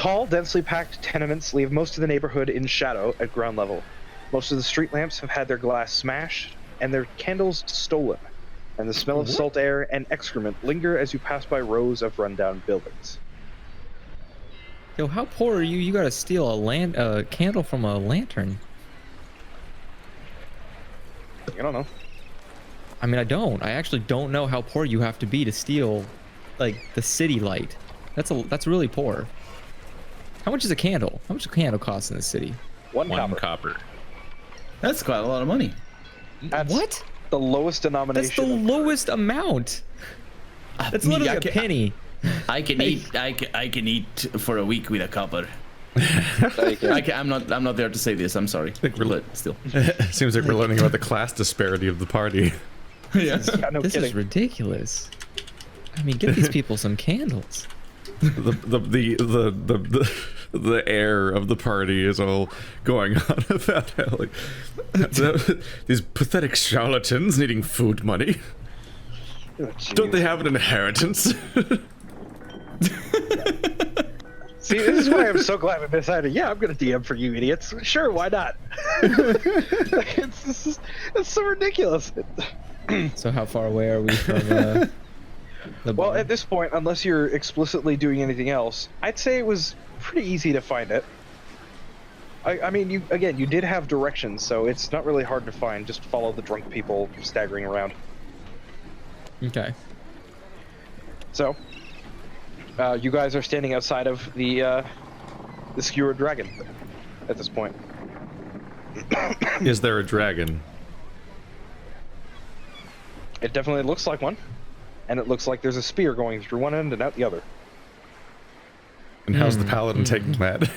Tall, densely packed tenements leave most of the neighborhood in shadow at ground level. Most of the street lamps have had their glass smashed and their candles stolen, and the smell of salt air and excrement linger as you pass by rows of rundown buildings. Yo, how poor are you? You gotta steal a candle from a lantern. I don't know. I mean, I actually don't know how poor you have to be to steal, like, the city light. That's really poor. How much is a candle? How much does a candle cost in the city? One copper. copper. That's quite a lot of money. That's what? The lowest denomination. That's the lowest amount. That's literally a penny. I can eat for a week with a copper. I'm not there to say this. I'm sorry. Still. Seems like we're learning about the class disparity of the party. Yeah. This is ridiculous. I mean, get these people some candles. The air of the party is all going on about how, like, these pathetic charlatans needing food money. Oh, don't they have an inheritance? See, this is why I'm so glad I decided, yeah, I'm gonna DM for you idiots. Sure, why not? it's so ridiculous. So how far away are we from the Well, bar? at this point, unless you're explicitly doing anything else, I'd say it was pretty easy to find it. I mean, you did have directions, so it's not really hard to find. Just follow the drunk people staggering around. Okay. So, you guys are standing outside of the Skewered dragon at this point. Is there a dragon? It definitely looks like one, and it looks like there's a spear going through one end and out the other. And how's the paladin taking that?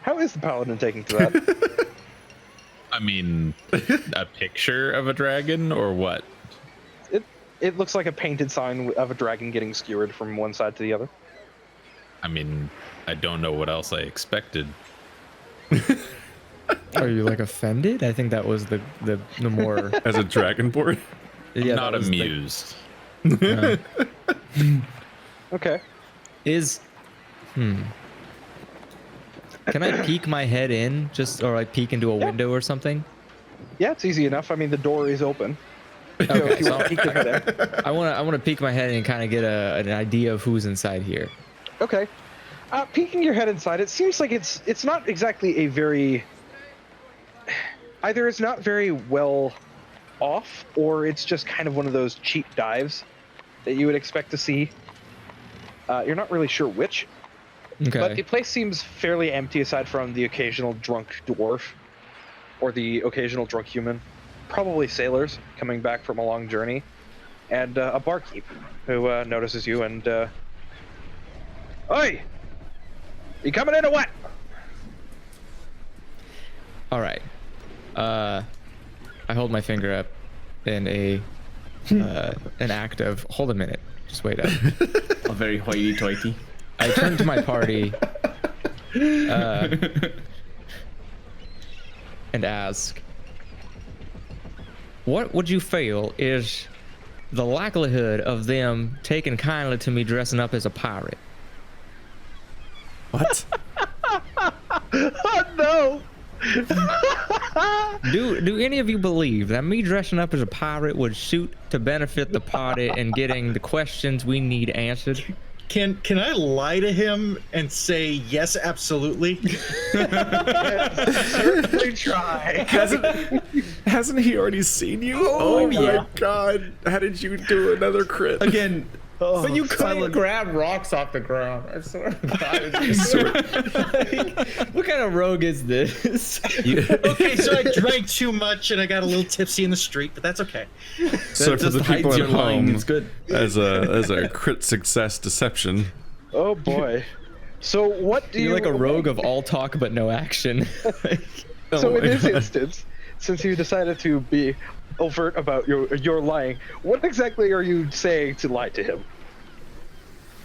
How is the paladin taking to that? I mean, a picture of a dragon or what? It looks like a painted sign of a dragon getting skewered from one side to the other. I mean, I don't know what else I expected. Are you like offended? I think that was the more As a dragonborn? yeah, Not that was amused. Okay. Can I peek my head in, or like peek into a window or something? Yeah, it's easy enough. I mean, the door is open. Okay, If you want to peek your head in. I want to peek my head in and kind of get an idea of who's inside here. Okay. Peeking your head inside, it seems like it's not exactly a very... Either it's not very well off, or it's just kind of one of those cheap dives that you would expect to see. You're not really sure which. Okay. But the place seems fairly empty aside from the occasional drunk dwarf or the occasional drunk human. Probably sailors coming back from a long journey. And a barkeep who notices you and... Oi! You coming in or what? All right. I hold my finger up in an act of, hold a minute, just wait up. A very hoity-toity. I turn to my party and ask, what would you feel is the likelihood of them taking kindly to me dressing up as a pirate? What? Oh no! Do any of you believe that me dressing up as a pirate would suit to benefit the party and getting the questions we need answered? Can I lie to him and say yes, absolutely? Certainly try. Hasn't he already seen you? Oh, my yeah. god. How did you do another crit? Again. Oh, But you couldn't silent. grab rocks off the ground. I swear to God. Like, what kind of rogue is this? Okay, so I drank too much and I got a little tipsy in the street, but that's okay. So for the people at home, it's good. as a crit success deception. Oh boy. So what do You're you... like a rogue of all talk but no action. So in this instance, since you decided to be overt about your lying, what exactly are you saying to lie to him?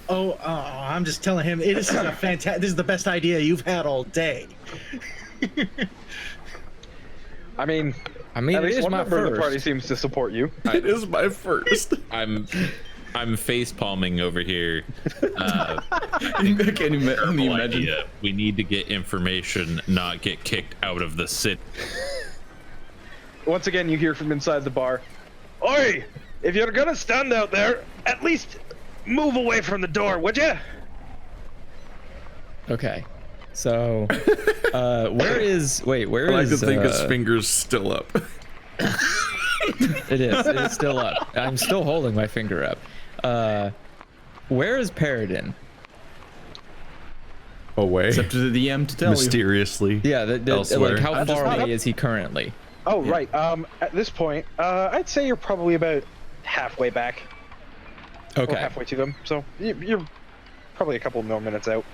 Oh, I'm just telling him this is a fantastic. This is the best idea you've had all day. I mean, at at it least is one my member of the first. party seems to support you. It is my first. I'm I'm face palming over here. Can you imagine? Idea. We need to get information, not get kicked out of the city. Once again, you hear from inside the bar. Oi! If you're gonna stand out there, at least move away from the door, would you? Okay. So, where is? Wait, where I like is? to think his finger's still up. It is. It is still up. I'm still holding my finger up. Where is Paradin? Away. It's up to the DM to tell Mysteriously. Yeah. Elsewhere. Like, how just far not away up. is he currently? Oh, right. At this point, I'd say you're probably about halfway back. Or Okay. halfway to them. So you're probably a couple more minutes out.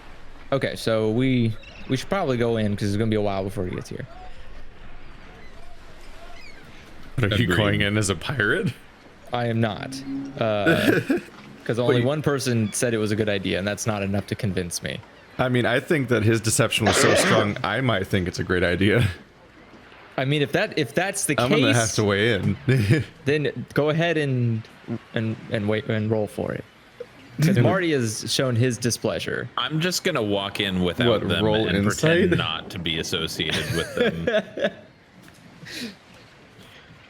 Okay. So we should probably go in because it's gonna be a while before he gets here. But are you Agreed. going in as a pirate? I am not. Because only you- one person said it was a good idea, and that's not enough to convince me. I mean, I think that his deception was so strong, I might think it's a great idea. I mean, if that's the I'm case, gonna have to weigh in. then go ahead and wait and roll for it. Because Marty has shown his displeasure. I'm just gonna walk in without What, them roll and insight? pretend not to be associated with them.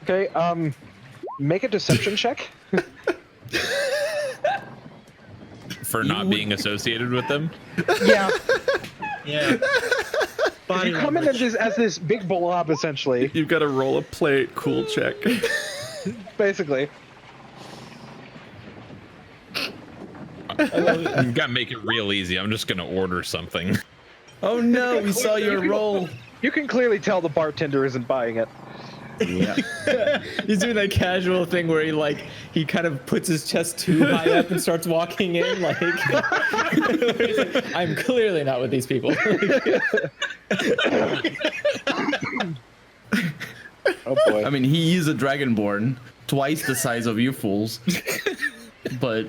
Okay, make a deception check. For not being associated with them. Yeah. Yeah. Body You come in as this big blob, essentially, You've got to roll a plate cool check. basically. You gotta make it real easy. I'm just gonna order something. Oh no, we saw your roll. You can clearly tell the bartender isn't buying it. Yeah. He's doing that casual thing where he kind of puts his chest too high up and starts walking in like, he's like, I'm clearly not with these people. Oh boy. I mean, he is a dragonborn, twice the size of you fools. But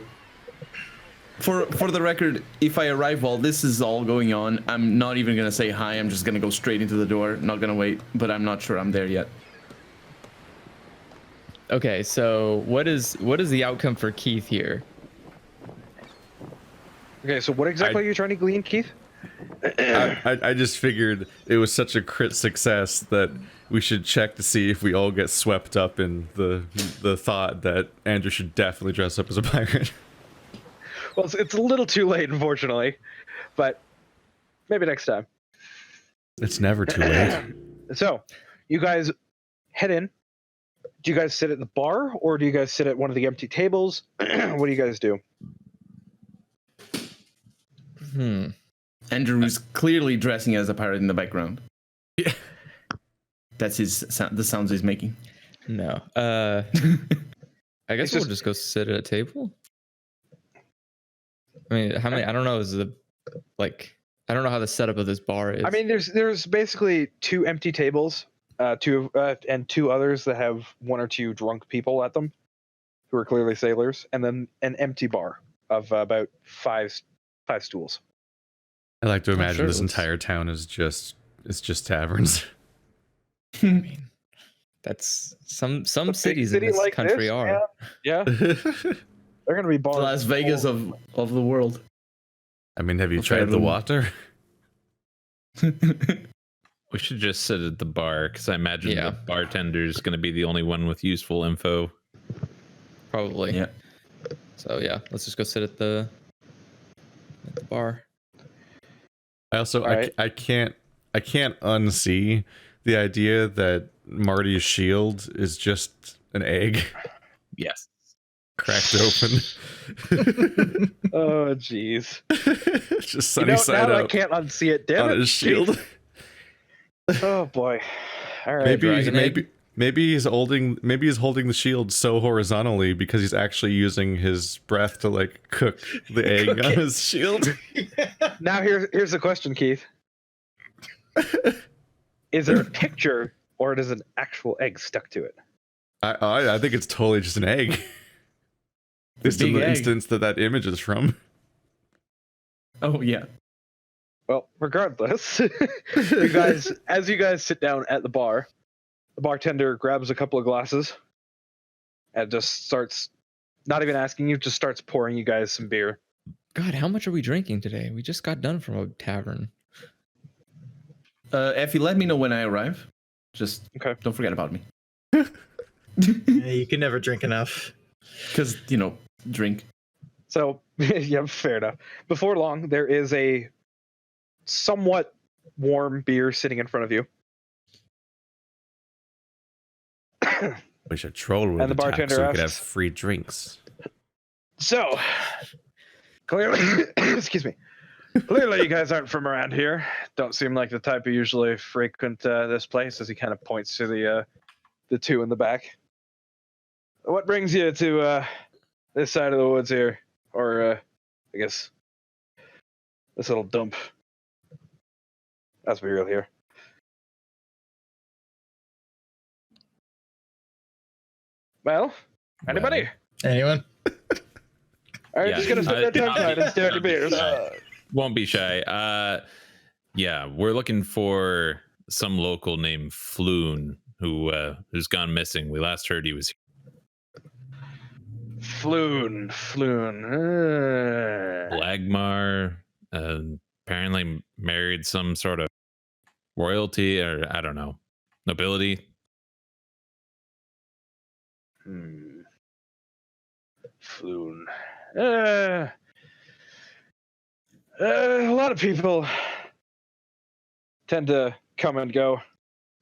for the record, if I arrive while this is all going on, I'm not even gonna say hi. I'm just gonna go straight into the door. Not gonna wait. But I'm not sure I'm there yet. Okay, so what is the outcome for Keith here? Okay, so what exactly are you trying to glean, Keith? I just figured it was such a crit success that we should check to see if we all get swept up in the thought that Andrew should definitely dress up as a pirate. Well, it's a little too late, unfortunately, but maybe next time. It's never too late. So, you guys head in. Do you guys sit at the bar, or do you guys sit at one of the empty tables? What do you guys do? Andrew is clearly dressing as a pirate in the background. Yeah. That's the sounds he's making. No. I guess we'll just go sit at a table. I mean, how many? I don't know. I don't know how the setup of this bar is. I mean, there's basically two empty tables, and two others that have one or two drunk people at them, who are clearly sailors, and then an empty bar of about five stools. I like to imagine sure this it looks- entire town is just taverns. I mean, that's some A cities big in this like country this, are. Yeah, they're gonna be bars. The Las Vegas of the world. I mean, have you Okay, tried the then- water? We should just sit at the bar because I imagine Yeah. the bartender's gonna be the only one with useful info. Probably. Yeah. So yeah, let's just go sit at the bar. I also Right. I can't unsee the idea that Marty's shield is just an egg Yes. cracked open. Oh, jeez. Just You sunny know, side now I up can't unsee it. Damn on it. his shield. Oh boy. All right. dragon egg? Maybe he's holding the shield so horizontally because he's actually using his breath to like cook the egg on his shield. Now here's the question, Keith. Is it a picture or does an actual egg stuck to it? I think it's totally just an egg. Just in Big the egg. instance that image is from. Oh yeah. Well, regardless, as you guys sit down at the bar, the bartender grabs a couple of glasses and just starts not even asking you, just starts pouring you guys some beer. God, how much are we drinking today? We just got done from a tavern. Effie, let me know when I arrive. Just don't forget about me. You can never drink enough. Because, drink. So, yeah, fair enough. Before long, there is a somewhat warm beer sitting in front of you. We should troll with And the bartender so we could have asks- free drinks. So, clearly, excuse me. Clearly, you guys aren't from around here. Don't seem like the type who usually frequent this place. As he kind of points to the two in the back. What brings you to this side of the woods here, or I guess this little dump? Let's be real here. Well, anybody? Anyone? Are you Yeah, just gonna sit there tongue tied and stare at your beers? Won't be shy. Yeah, we're looking for some local named Floon who's gone missing. We last heard he was here. Floon. Lagmar apparently married some sort of royalty, or I don't know, nobility. Floon. A lot of people tend to come and go.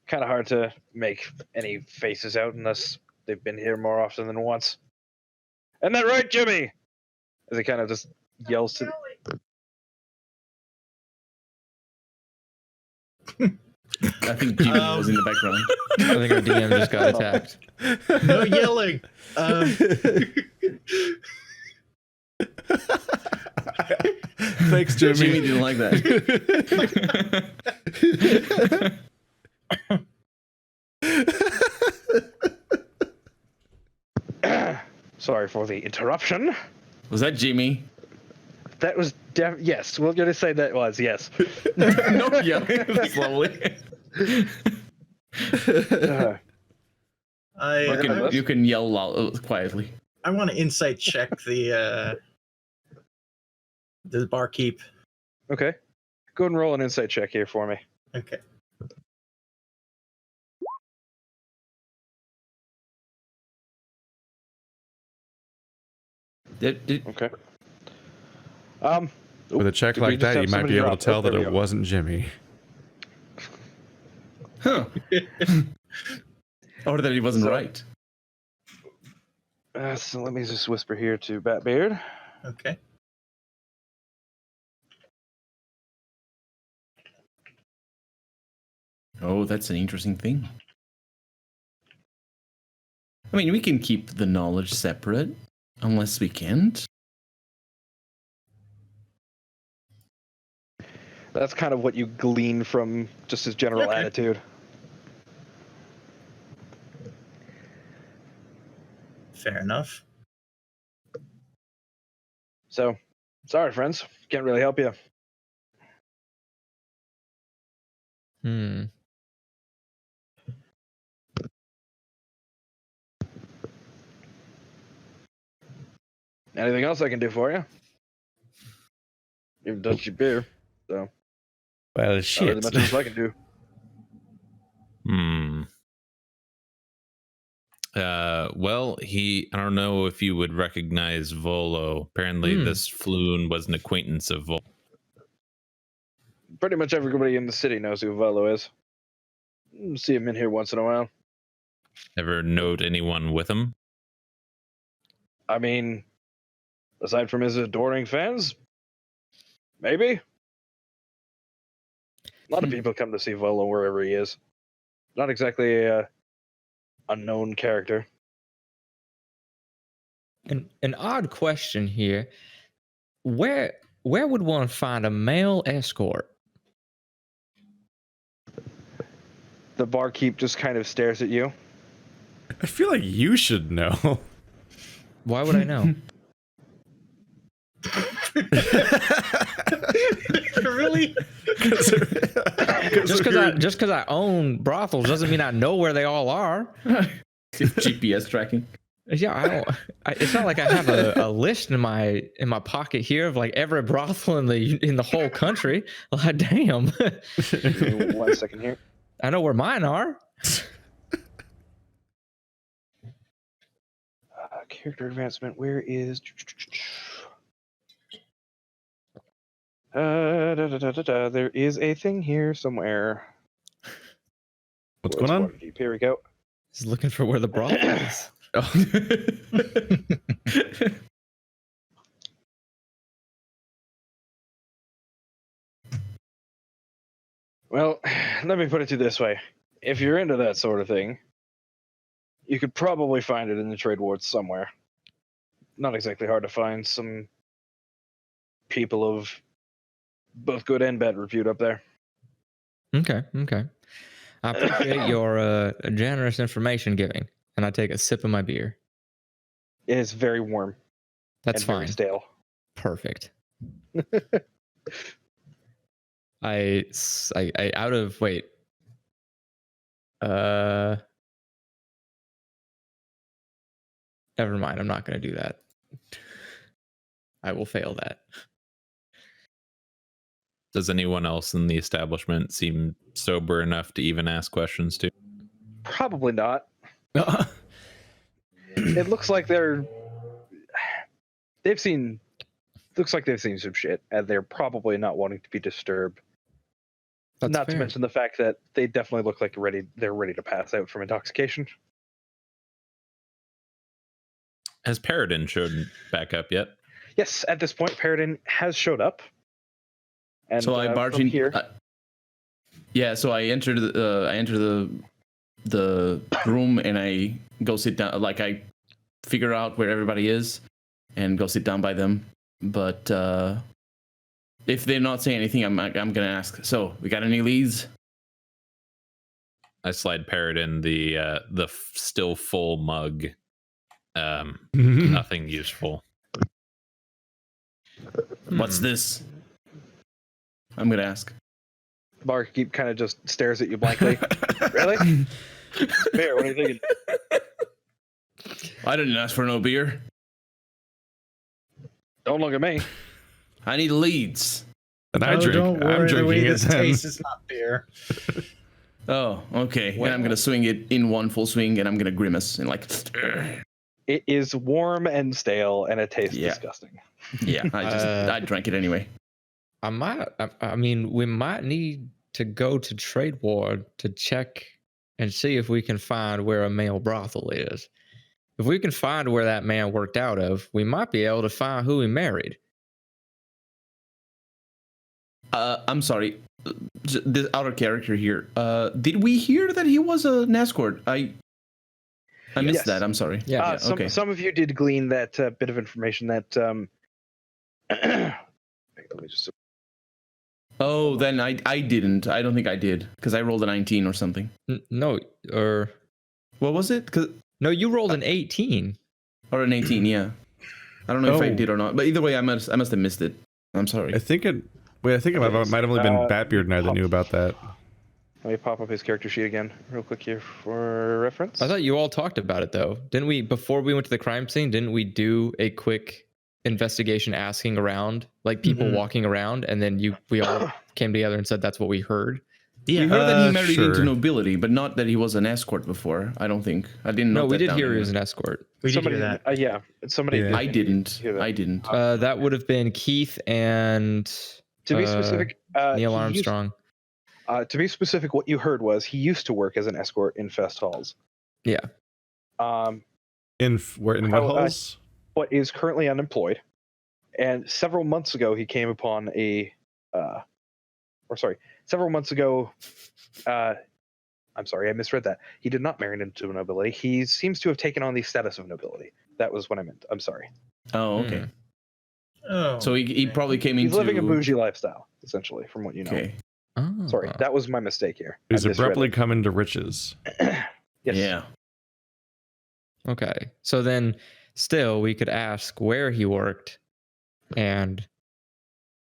Kind of hard to make any faces out unless they've been here more often than once. Isn't that right, Jimmy? As he kind of just yells to. I think Jimmy was in the background. I think our DM just got attacked. No yelling. Thanks, Jimmy. Jimmy didn't like that. Sorry for the interruption. Was that Jimmy? That was yes. We're gonna say that was yes. No yelling. Slowly. You can yell loud, quietly. I want to insight check the barkeep. Okay. Go ahead and roll an insight check here for me. Okay. Okay. With a check Did we like just that, have you might somebody be able to drop? tell Oh, that there we it go. wasn't Jimmy. Huh. Or that he wasn't So- right. So let me just whisper here to Batbeard. Okay. Oh, that's an interesting thing. I mean, we can keep the knowledge separate, unless we can't. That's kind of what you glean from just his general Okay. attitude. Fair enough. So, sorry, friends. Can't really help you. Anything else I can do for you? You've touched your beer, so Well, not shit. really much else I can do. Well, I don't know if you would recognize Volo. Apparently, this Floon was an acquaintance of Volo. Pretty much everybody in the city knows who Volo is. See him in here once in a while. Ever note anyone with him? I mean, aside from his adoring fans, maybe. A lot of people come to see Volo wherever he is. Not exactly a unknown character. An odd question here. Where would one find a male escort? The barkeep just kind of stares at you. I feel like you should know. Why would I know? Really? just because I own brothels doesn't mean I know where they all are. GPS tracking. Yeah, it's not like I have a list in my pocket here of like every brothel in the whole country. Like, damn. Give me 1 second here. I know where mine are. Character advancement. Where is? There is a thing here somewhere. What's going on? Waterdeep? Here we go. Just looking for where the brothel is. Oh. Well, let me put it to you this way. If you're into that sort of thing, you could probably find it in the trade wards somewhere. Not exactly hard to find. Some people of both good and bad repute up there. Okay. I appreciate your generous information giving, and I take a sip of my beer. It is very warm. That's and fine. Very stale. Perfect. I out of wait. Never mind. I'm not going to do that. I will fail that. Does anyone else in the establishment seem sober enough to even ask questions to? Probably not. It looks like they've seen some shit, and they're probably not wanting to be disturbed. That's not fair. to mention the fact that they definitely look like they're ready to pass out from intoxication. Has Paradin showed back up yet? Yes, at this point, Paradin has showed up. And So I barge from in here. Yeah, so I enter the room and I go sit down. Like I figure out where everybody is and go sit down by them. But if they're not saying anything, I'm gonna ask. So we got any leads? I slide Paradin the still full mug. Mm-hmm. Nothing useful. What's this? I'm gonna ask. Barkeep kind of just stares at you blankly. Really? Bear, what are you thinking? I didn't ask for no beer. Don't look at me. I need leads. And I Oh, drink. don't I'm worry, the way drinking this it. tastes is not beer. Oh, okay. Well- And I'm gonna swing it in one full swing, and I'm gonna grimace and like. It is warm and stale, and it tastes Yeah. disgusting. Yeah, I drank it anyway. I mean, we might need to go to Trade Ward to check and see if we can find where a male brothel is. If we can find where that man worked out of, we might be able to find who he married. I'm sorry, this outer character here. Did we hear that he was an escort? I missed Yes. that. I'm sorry. Yeah. Okay. Some of you did glean that bit of information that. Let me just. Oh, then I didn't. I don't think I did because I rolled a 19 or something. No, or What was it? no, you rolled an 18. Or an 18, yeah. I don't know if I Oh. did or not, but either way, I must have missed it. I'm sorry. I think it might have only been Batbeard and I that knew about that. Let me pop up his character sheet again, real quick here for reference. I thought you all talked about it though, didn't we? Before we went to the crime scene, didn't we do a quick investigation, asking around, like people walking around, and then we all came together and said that's what we heard. We heard that he married sure. into nobility, but not that he was an escort before. I don't think. I didn't know. No, we did hear he was an escort. We did somebody, hear that. yeah, somebody. Yeah. I didn't. hear that. I didn't. That would have been Keith and To be specific, Neil he used- Armstrong. to be specific, what you heard was he used to work as an escort in Fest Halls. Yeah. In what halls? But is currently unemployed. And several months ago, he came upon several months ago, I'm sorry, I misread that. He did not marry into nobility. He seems to have taken on the status of nobility. That was what I meant. I'm sorry. Oh, okay. Oh, So he probably came He's into. living a bougie lifestyle, essentially, from what you know. Okay. Oh. Sorry, that was my mistake here. I He's misread abruptly it. coming to riches. Yes. Yeah. Okay. So then still we could ask where he worked and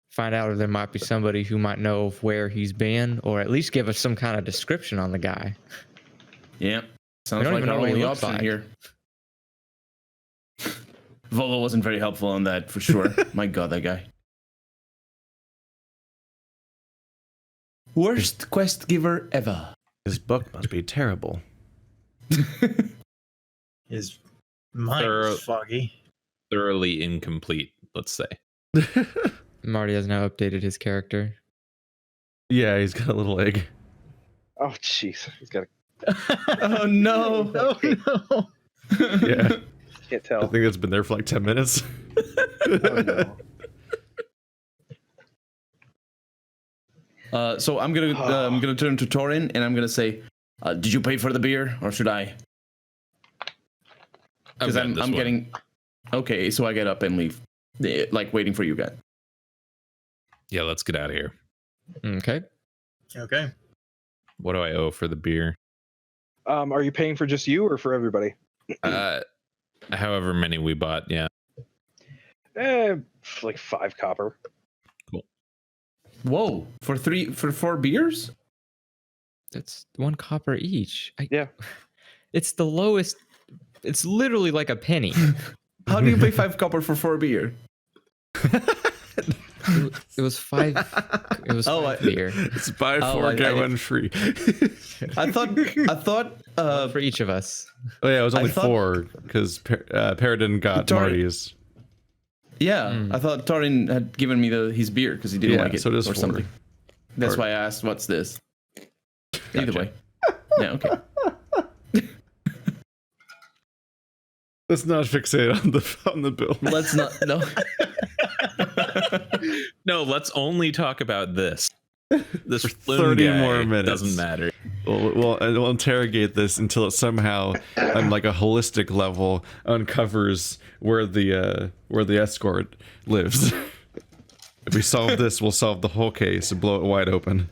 find out if there might be somebody who might know of where he's been, or at least give us some kind of description on the guy. Yeah. Sounds don't like even our know what he only looks option like. here. Volo wasn't very helpful on that for sure. My god, that guy. Worst quest giver ever. This book must be terrible. His mind Thorough- is foggy. Thoroughly incomplete, let's say. Marty has now updated his character. Yeah, he's got a little egg. Oh, jeez. He's got Oh no. Oh no! Yeah, can't I tell. think it's been there for like 10 minutes. Oh, no. So I'm gonna turn to Torin and I'm gonna say, did you pay for the beer or should I? Because I'm getting. Okay, so I get up and leave, like waiting for you guys. Yeah, let's get out of here. Okay. Okay. What do I owe for the beer? Are you paying for just you or for everybody? However many we bought, yeah. Like 5 copper. Whoa, for 4 beers? That's 1 copper each. Yeah. It's the lowest. It's literally like a penny. How do you pay 5 copper for 4 beer? It was 5. It was 5 beer. It's buy Oh, 4, I get didn't- 1 free. I thought For each of us. Oh yeah, it was I only thought- 4 because Paradin got Tori- Marty's. yeah, I thought Torin had given me his beer because he didn't Yeah, like it so it is or 4. something. That's Or- why I asked, "What's this?" Either Gotcha. way, yeah, okay. Let's not fixate on the bill. Let's not. No. No, let's only talk about this. This For Floon 30 guy more minutes. doesn't matter. We'll interrogate this until it somehow, on like a holistic level, uncovers where the escort lives. If we solve this, we'll solve the whole case and blow it wide open.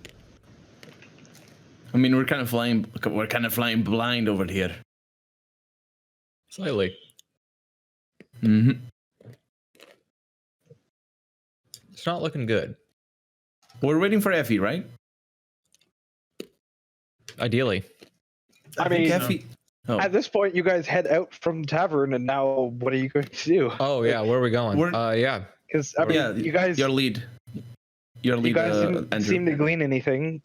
I mean, we're kind of flying blind over here. Slightly. Mm-hmm. It's not looking good. We're waiting for Effie, right? Ideally. I mean, Effie. Oh, at this point, you guys head out from the tavern, and now what are you going to do? Oh yeah, where are we going? Yeah. Because I mean, yeah. you guys, your lead. Your lead. you guys didn't Andrew. seem to glean anything.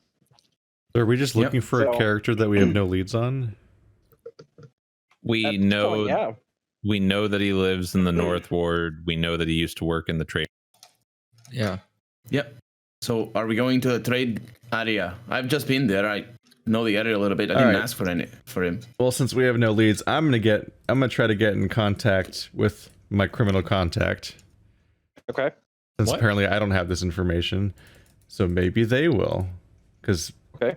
Are we just looking for so- a character that we have no leads on? We At this know point, yeah. we know that he lives in the North Ward. We know that he used to work in the trade. Yeah. Yep. So, are we going to the trade area? I've just been there. I know the area a little bit. I didn't right. ask for him. Well, since we have no leads, I'm gonna try to get in contact with my criminal contact. Okay. Since What? apparently I don't have this information, so maybe they will. Because Okay.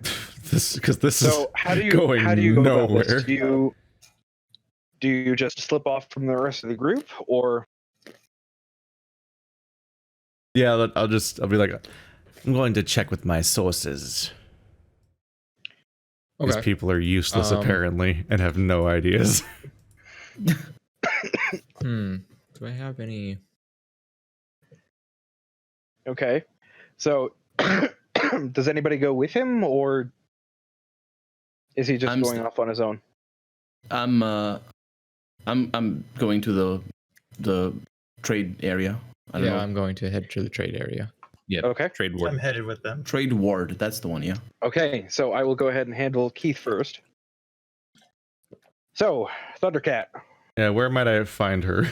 this is So how do you going go nowhere. about this? Do you just slip off from the rest of the group, or Yeah, I'll be like, I'm going to check with my sources. These Okay. people are useless apparently and have no ideas. Do I have any? okay? So does anybody go with him, or is he just I'm going st- off on his own? I'm going to the trade area. I don't Yeah, know. I'm going to head to the trade area. Yeah, Okay. trade I'm ward. headed with them. Trade ward. That's the one. Yeah. Okay, so I will go ahead and handle Keith first. So, Thundercat. Yeah, where might I find her?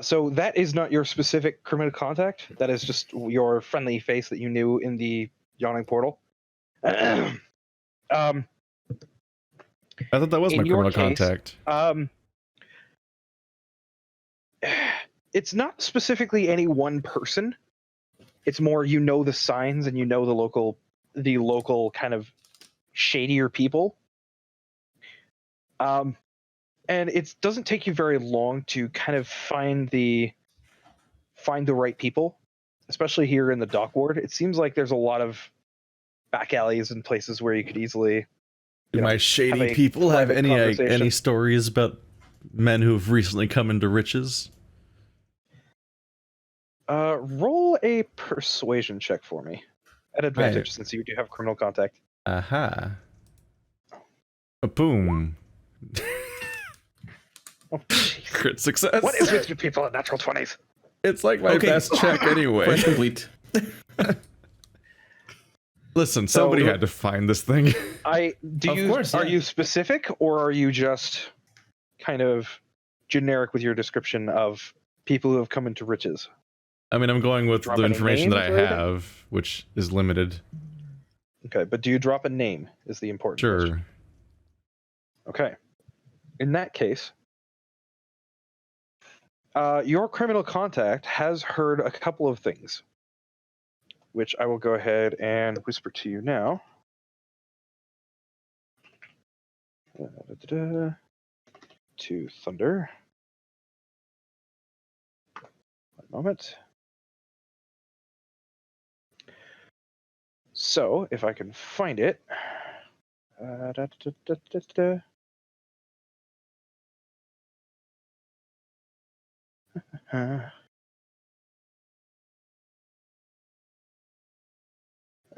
So that is not your specific criminal contact. That is just your friendly face that you knew in the yawning portal. I thought that was In my your criminal case- contact. It's not specifically any one person. It's more you know the signs and you know the local kind of shadier people. And it doesn't take you very long to kind of find the right people, especially here in the dock ward. It seems like there's a lot of back alleys and places where you could easily. Do my have shady a people have private any conversation. stories about men who have recently come into riches? Roll a persuasion check for me at advantage since you do have criminal contact. Aha. A boom. Oh, jeez. Crit success. What is with you people at natural 20s? It's like my best check anyway. Quest complete. Listen, somebody had to find this thing. Are you specific, or are you just kind of generic with your description of people who have come into riches? I mean, I'm going with Drop the any information that I names or have, which is limited. Okay, but do you drop a name is the important question. Okay. In that case, your criminal contact has heard a couple of things, which I will go ahead and whisper to you now. To Thunder. One moment. So, if I can find it.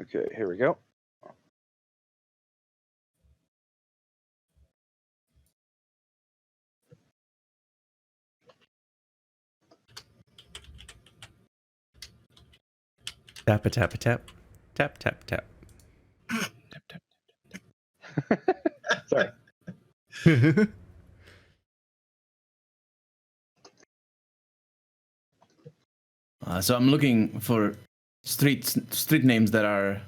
Okay, here we go. Tap a tap a tap. Tap tap tap. Tap, tap. Sorry. So I'm looking for street names that are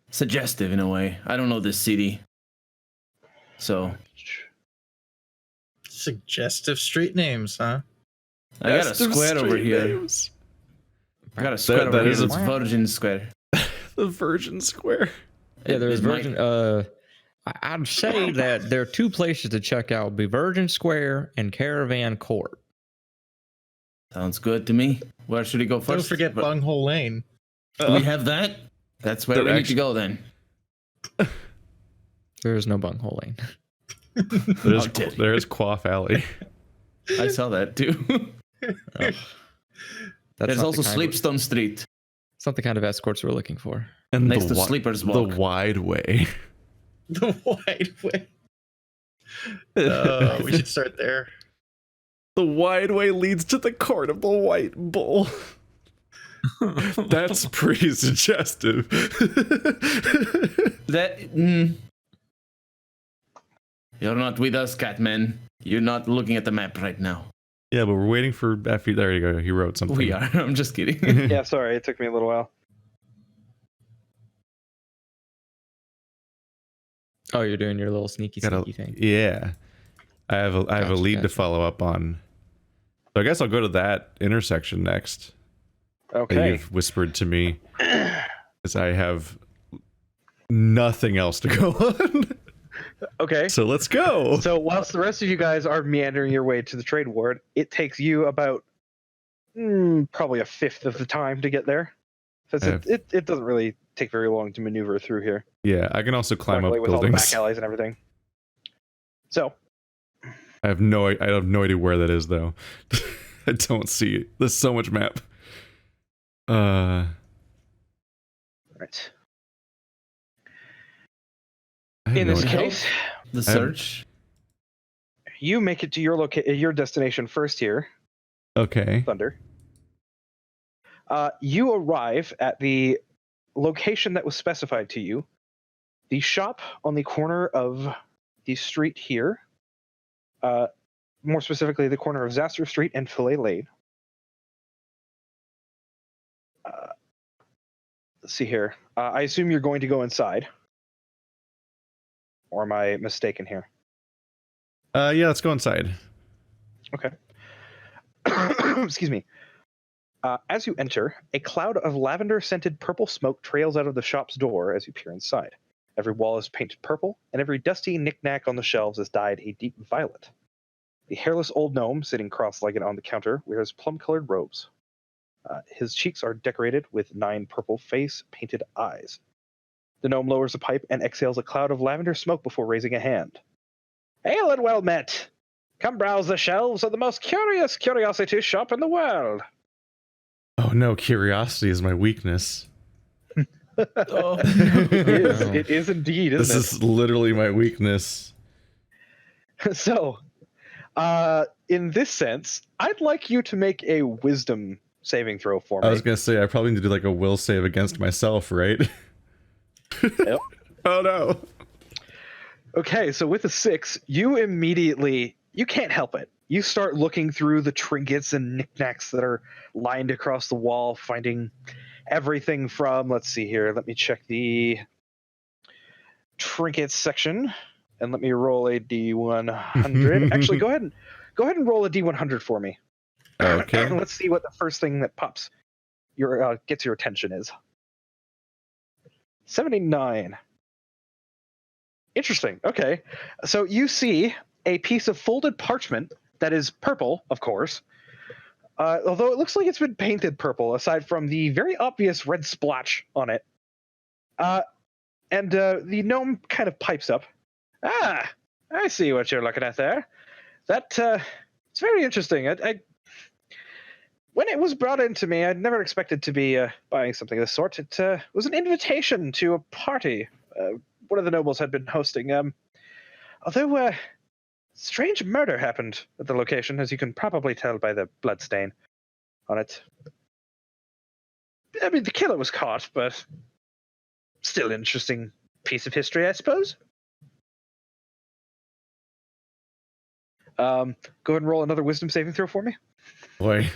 suggestive in a way. I don't know this city, so Suggestive street names, huh? I got a square over here. I got a square over here. is It's Virgin Square. The Virgin Square. Yeah, there's It Virgin. I'd say that there are two places to check out: be Virgin Square and Caravan Court. Sounds good to me. Where should we go first? Don't forget Bunghole Lane. We have that. That's where we need to go then. There is no bunghole lane. There's Quaff Alley. I saw that too. There's also Sleepstone Street. It's not the kind of escorts we're looking for. And Next to Sleeper's Walk. The Wide Way. The Wide Way. We should start there. The Wide Way leads to the Court of the White Bull. That's pretty suggestive. You're not with us, Catman. You're not looking at the map right now. Yeah, but we're waiting for Effie. There you go. He wrote something. We are. I'm just kidding. Yeah, sorry, it took me a little while. Oh, you're doing your little sneaky thing. Yeah, I have a lead to follow up on. So I guess I'll go to that intersection next. Okay. That you've whispered to me, because I have nothing else to go on. Okay. So let's go. So whilst the rest of you guys are meandering your way to the trade ward, it takes you about probably a fifth of the time to get there. So it doesn't really take very long to maneuver through here. Yeah, I can also climb up with all the buildings. back alleys and everything. So I have no idea where that is though. I don't see it. There's so much map. Right. In this case, the search. You make it to your destination first here. Okay. Thunder. You arrive at the location that was specified to you. The shop on the corner of the street here. More specifically, the corner of Zaster Street and Fillet Lane. Let's see here. I assume you're going to go inside. Or am I mistaken here? Yeah, let's go inside. Okay. Excuse me. As you enter, a cloud of lavender-scented purple smoke trails out of the shop's door as you peer inside. Every wall is painted purple, and every dusty knick-knack on the shelves is dyed a deep violet. The hairless old gnome, sitting cross-legged on the counter, wears plum-colored robes. His cheeks are decorated with 9 purple face-painted eyes. The gnome lowers a pipe and exhales a cloud of lavender smoke before raising a hand. Hail and well met! Come browse the shelves of the most curious curiosity shop in the world. Oh no, curiosity is my weakness. Oh, It is indeed, isn't This is literally my weakness. it? So, In this sense, I'd like you to make a wisdom saving throw for me. I was gonna say I probably need to do like a will save against myself, right? Yep. Oh no. Okay, so with a 6, you can't help it. You start looking through the trinkets and knickknacks that are lined across the wall, finding everything from, let's see here, let me check the trinkets section, and let me roll a D100. Actually, go ahead and roll a D100 for me. Okay. Let's see what the first thing that pops gets your attention is. 79. Interesting. Okay. So you see a piece of folded parchment that is purple, of course, although it looks like it's been painted purple, aside from the very obvious red splotch on it. And the gnome kind of pipes up. Ah, I see what you're looking at there. That it's very interesting. When it was brought into me, I'd never expected to be buying something of this sort. It was an invitation to a party one of the nobles had been hosting. Although strange murder happened at the location, as you can probably tell by the bloodstain on it. I mean, the killer was caught, but still an interesting piece of history, I suppose. Go ahead and roll another wisdom saving throw for me. Boy.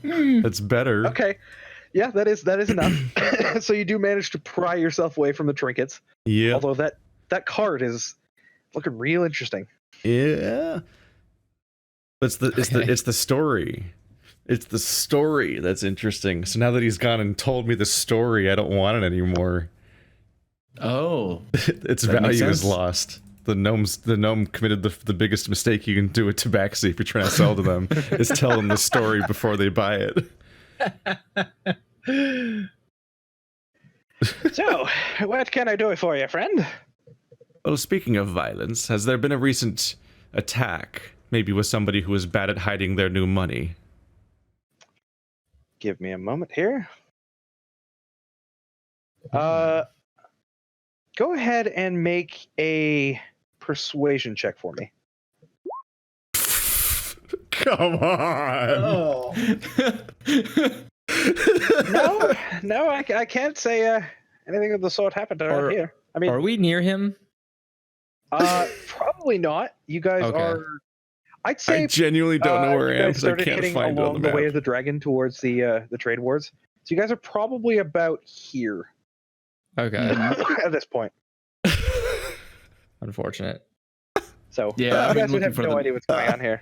That's better. Okay. Yeah, that is enough. So you do manage to pry yourself away from the trinkets. Yeah. Although that card is looking real interesting. Yeah. It's the story. It's the story that's interesting. So now that he's gone and told me the story, I don't want it anymore. Oh. Its That makes value is sense. lost. The gnome committed the biggest mistake you can do with Tabaxi if you're trying to sell to them is tell them the story before they buy it. So, what can I do for you, friend? Well, speaking of violence, has there been a recent attack, maybe with somebody who is bad at hiding their new money? Give me a moment here. Go ahead and make a persuasion check for me. Come on! Oh, No, I can't say anything of the sort happened around here. I mean, Are we near him? probably not. You guys Okay. are. I'd say I genuinely don't know where you I am guys because I started can't heading find it on along the the way map. of the dragon towards the trade wards. So you guys are probably about here Okay. at this point. Unfortunate. So Yeah, you I've been guys would looking have for no them. idea what's going on here.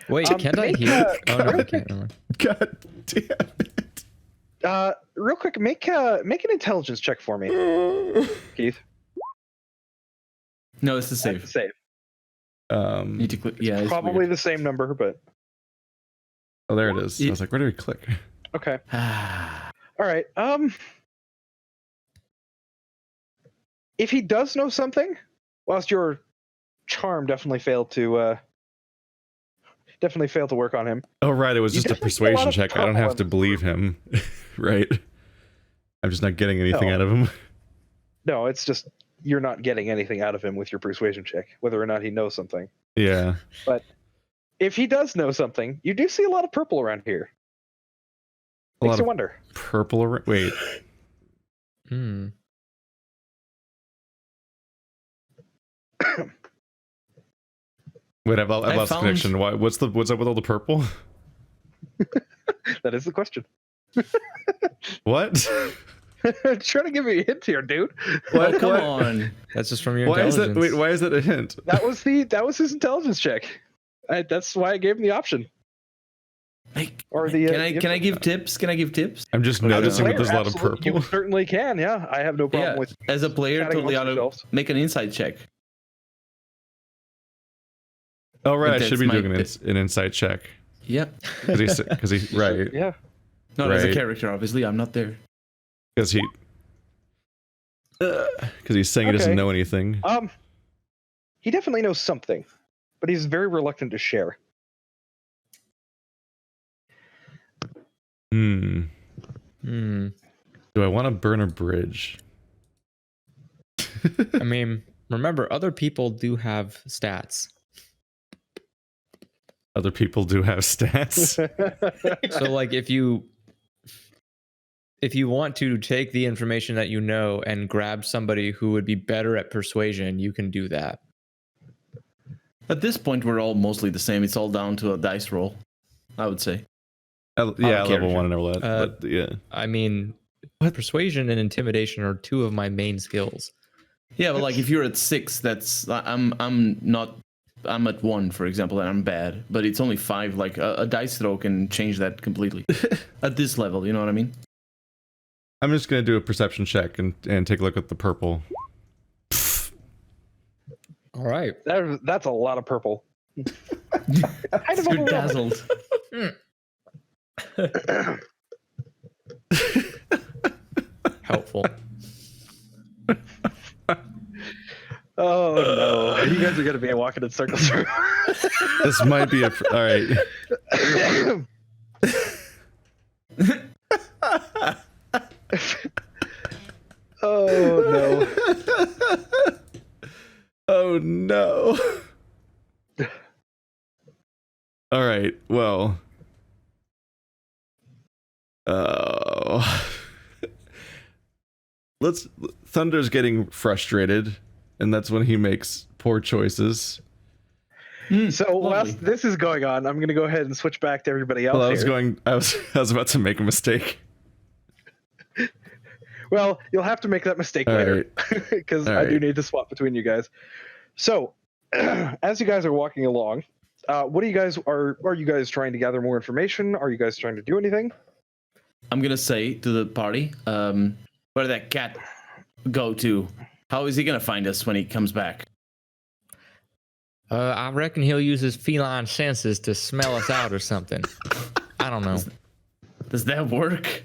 Wait, can't I make hear? a- Oh no, I can't. Never mind. God damn it. Real quick, make an intelligence check for me, Keith. No, it's the save. Save. Need to click. Yeah, it's Probably weird. the same number, but Oh, there it is. I was like, where do we click? okay. Ah. All right. If he does know something, whilst your charm definitely failed to work on him. Oh, right. It was You just a definitely see a lot persuasion of check. I don't purple have in to this believe him. Right? I'm just not getting anything No. out of him. No, it's just you're not getting anything out of him with your persuasion check, whether or not he knows something. Yeah. But if he does know something, you do see a lot of purple around here. A Makes lot you of wonder. purple. Wait. Hmm. Wait, I've I lost found- connection. What's up with all the purple? That is the question. What? Trying to give you a hint here, dude. Oh, come on. That's just from your Why is intelligence. that? Wait, why is that a hint? That was his intelligence check. That's why I gave him the option. Like, Or the can I give tips? Can I give tips? I'm just As a noticing that player, there's a lot of absolutely, purple. You certainly can. Yeah, I have no problem Yeah, with. as a player, chatting totally amongst ought to yourselves. make an insight check. Oh, right. I That's should be my doing an insight check Yep. because he's right. Yeah. Not as a Right. character, obviously. I'm not there. Because he's saying he doesn't Okay. know anything. He definitely knows something, but he's very reluctant to share. Hmm. Hmm. Do I want to burn a bridge? I mean, remember, other people do have stats. Other people do have stats. So, like, if you want to take the information that you know and grab somebody who would be better at persuasion, you can do that. At this point, we're all mostly the same. It's all down to a dice roll, I would say. Yeah, level character. 1 and all that. But yeah. I mean, persuasion and intimidation are two of my main skills. Yeah, but like if you're at 6, that's I'm at 1, for example, and I'm bad. But it's only 5. Like a dice throw can change that completely. At this level, you know what I mean? I'm just gonna do a perception check and take a look at the purple. All right. That's a lot of purple. Kind of You're overwhelming. dazzled. Helpful. Oh no! You guys are gonna be walking in circles. This might be all right. Oh no! Oh no! All right. Well. Thunder's getting frustrated, and that's when he makes poor choices. So whilst this is going on, I'm gonna go ahead and switch back to everybody else. Well, I was about to make a mistake. Well, you'll have to make that mistake All later because All I do right. need to swap between you guys. So, as you guys are walking along, what are you guys trying to gather more information? Are you guys trying to do anything? I'm gonna say to the party, where did that cat go to? How is he gonna find us when he comes back? I reckon he'll use his feline senses to smell us out or something. I don't know. Does that work?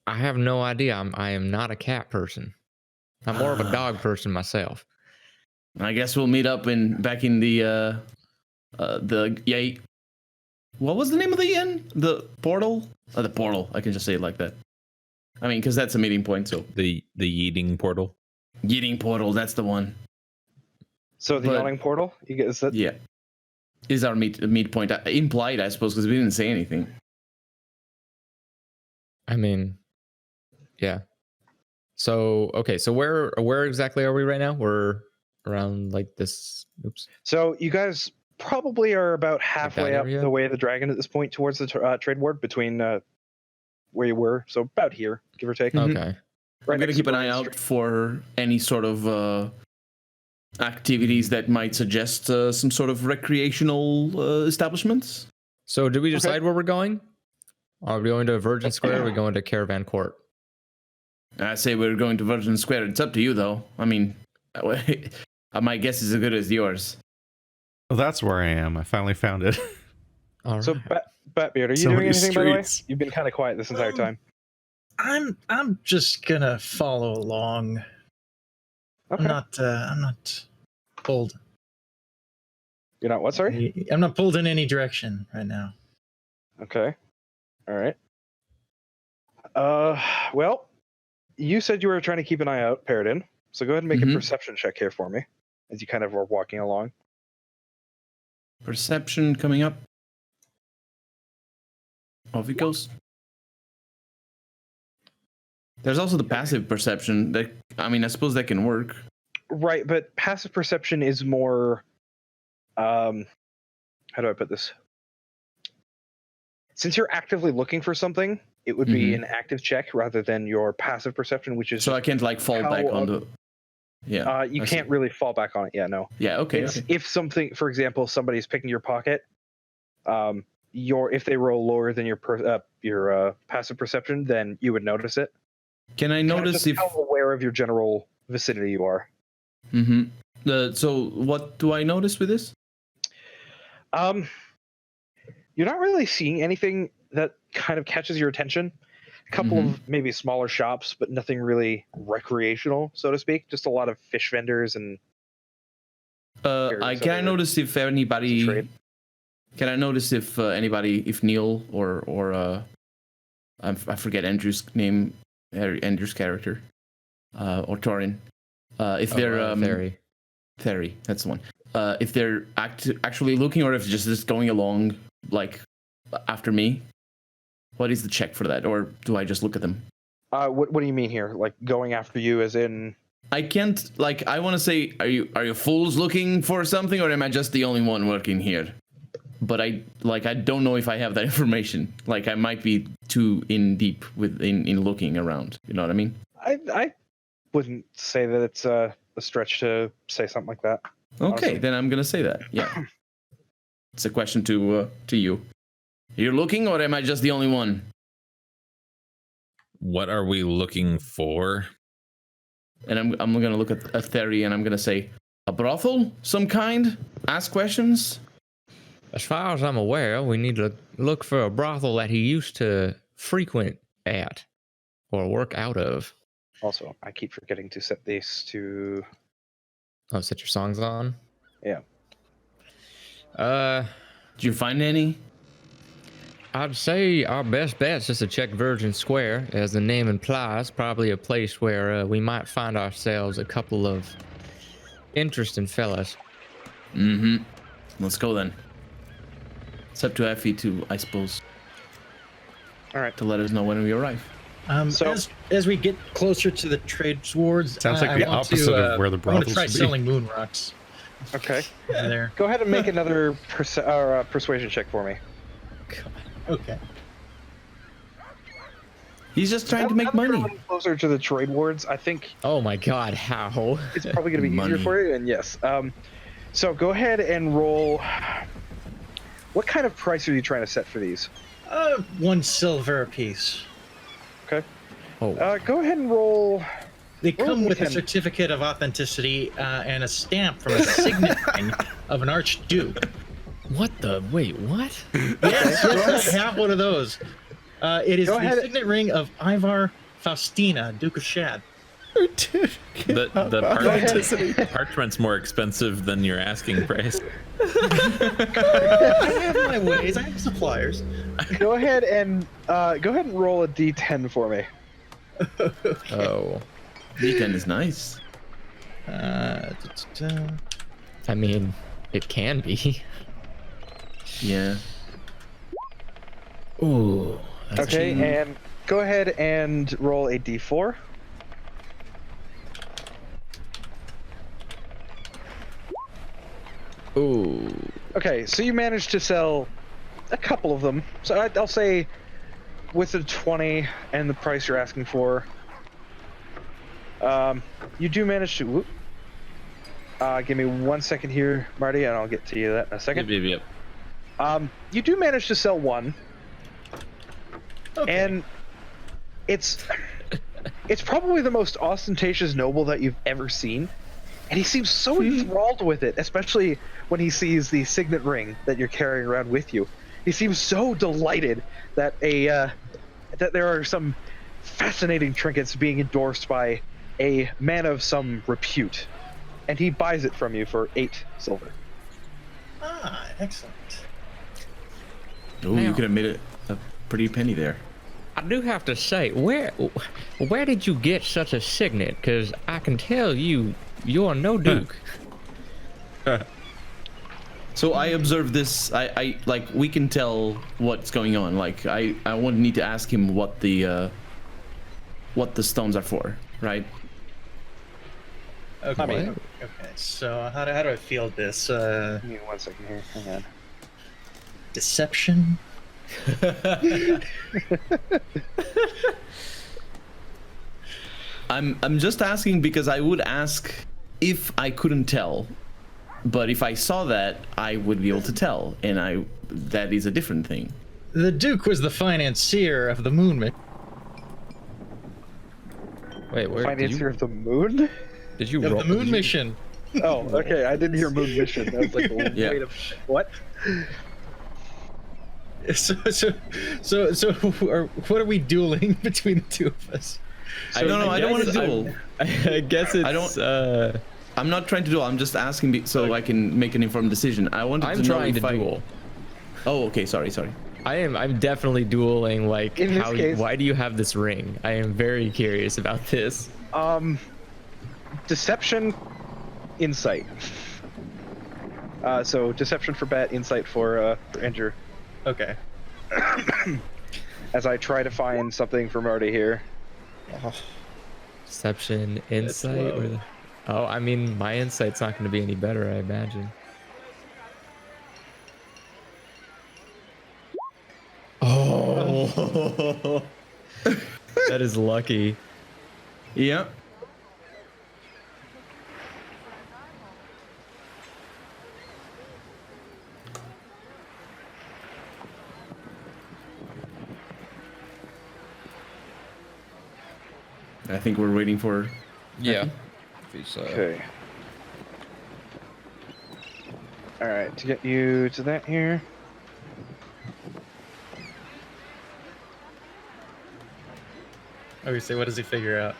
I have no idea. I am not a cat person. I'm more of a dog person myself. I guess we'll meet up back in the what was the name of the inn? The portal? The portal. I can just say it like that. I mean, because that's a meeting point. So The eating portal. Gleaning portal. That's the one. So the But- yawning portal. You guys that? Yeah, is our meet point implied? I suppose because we didn't say anything. I mean, yeah. So okay. So where exactly are we right now? We're around like this. Oops. So you guys probably are about halfway up area? the way of the dragon at this point towards the trade ward between where you were. So about here, give or take. Mhm. Okay. Right I'm gonna next keep to an the eye out street. for any sort of activities that might suggest some sort of recreational establishments. So did we decide where we're going? Are we going to Virgin Square? Or are we going to Caravan Court? I say we're going to Virgin Square. It's up to you, though. I mean, my guess is as good as yours. Well, that's where I am. I finally found it. All right. So Batbeard, are you So doing many anything by the way? streets. You've been kind of quiet this entire time. I'm just gonna follow along. Okay. I'm not pulled. You're not what? Sorry. I'm not pulled in any direction right now. Okay. All right. Well, you said you were trying to keep an eye out, Paradin. So go ahead and make a Mhm. perception check here for me, as you kind of are walking along. Perception coming up. Off it goes. There's also the passive perception. That I mean, I suppose that can work. Right, but passive perception is more. How do I put this? Since you're actively looking for something, it would be an active check rather than your passive perception, which is. So I can't like fall How, back on the. Yeah. You I see. can't really fall back on it. Yeah, no. Yeah. Okay. It's Okay. if something, for example, somebody's picking your pocket, if they roll lower than your passive perception, then you would notice it. Can I Kinda notice just if? how aware of your general vicinity you are. Mm-hmm. So what do I notice with this? You're not really seeing anything that kind of catches your attention. A couple of maybe smaller shops, but nothing really recreational, so to speak. Just a lot of fish vendors and I can I other notice if anybody. trade. Can I notice if anybody, if Neil or I forget Andrew's name, Andrew's character, or Torin, If they're Theory. that's the one. If they're actually looking, or if just going along like after me. What is the check for that, or do I just look at them? What do you mean here? Like going after you, as in? I can't. Like, I want to say, are you fools looking for something, or am I just the only one working here? But I don't know if I have that information. Like, I might be too in deep in looking around. You know what I mean? I wouldn't say that it's a stretch to say something like that. Okay, honestly. then I'm gonna say that. Yeah. It's a question to you. You're looking, or am I just the only one? What are we looking for? And I'm gonna look at a theory, and I'm gonna say a brothel, some kind. Ask questions. As far as I'm aware, we need to look for a brothel that he used to frequent at or work out of. Also, I keep forgetting to set this to. Oh, set your songs on? Yeah. Did you find any? I'd say our best bet is just to check Virgin Square, as the name implies, probably a place where we might find ourselves a couple of interesting fellas. Mm-hmm. Let's go then. It's up to Effie to, I suppose. All right. To let us know when we arrive. So- As we get closer to the trade swords, Sounds like the want opposite to, of where the I want to brothels try should be. selling moon rocks. Okay. There. Go ahead and make another persuasion check for me. Okay. He's just trying to Now make that you're a money. little closer to the trade wards, I think Oh my god, how? it's probably going to be easier Money. for you. And yes. So go ahead and roll. What kind of price are you trying to set for these? 1 silver apiece. Okay. Oh, Go ahead and roll. They Roll come with a D10. certificate of authenticity and a stamp from a signet ring of an archduke. what the? Wait, what? Yes, I have one of those. It is Go the ahead. signet ring of Ivar Faustina, Duke of Shad. The parchment's more expensive than your asking price. I have my ways. I have suppliers. Go ahead and roll a d10 for me. Oh, D10 is nice. I mean, it can be. Yeah. Ooh. Okay, and go ahead and roll a d4. Ooh. Okay, so you managed to sell a couple of them. So I'll say with the 20 and the price you're asking for, you do manage to. Whoop. Give me 1 second here, Marty, and I'll get to you that in a second. Yep. You do manage to sell one, Okay. and it's probably the most ostentatious noble that you've ever seen, and he seems so enthralled with it, especially when he sees the signet ring that you're carrying around with you. He seems so delighted that that there are some fascinating trinkets being endorsed by a man of some repute, and he buys it from you for 8 silver. Ah, excellent. Oh, you could have made a pretty penny there. I do have to say, where did you get such a signet? Because I can tell you're no duke. So I observe this. I like we can tell what's going on. Like I won't need to ask him what the stones are for, right? Okay. mean- Okay. So how do I field this? Give me 1 second here. Hang on. Deception. I'm just asking because I would ask if I couldn't tell, but if I saw that, I would be able to tell, and that is a different thing. The Duke was the financier of the moon mission. Wait, where Financier of the moon? did you Of roll? the moon did you- mission. Oh, okay. I didn't hear moon mission. I was like, Yeah. wait a what? So what are we dueling between the two of us? I don't know. I don't want to duel. I guess it's. I don't- I'm not trying to duel. I'm just asking so I can make an informed decision. I wanted I'm to know trying if to I... duel. Oh, okay. Sorry. I'm definitely dueling. Like, In this case- why do you have this ring? I am very curious about this. deception, insight. So deception for Bet, insight for Andrew. Okay. As I try to find something for Marty here. Deception, insight. low. Oh, I mean, my insight's not going to be any better, I imagine. Oh, that is lucky. Yeah. I think we're waiting for. Yeah. Okay. All right, to get you to that here. Okay, so what does he figure out?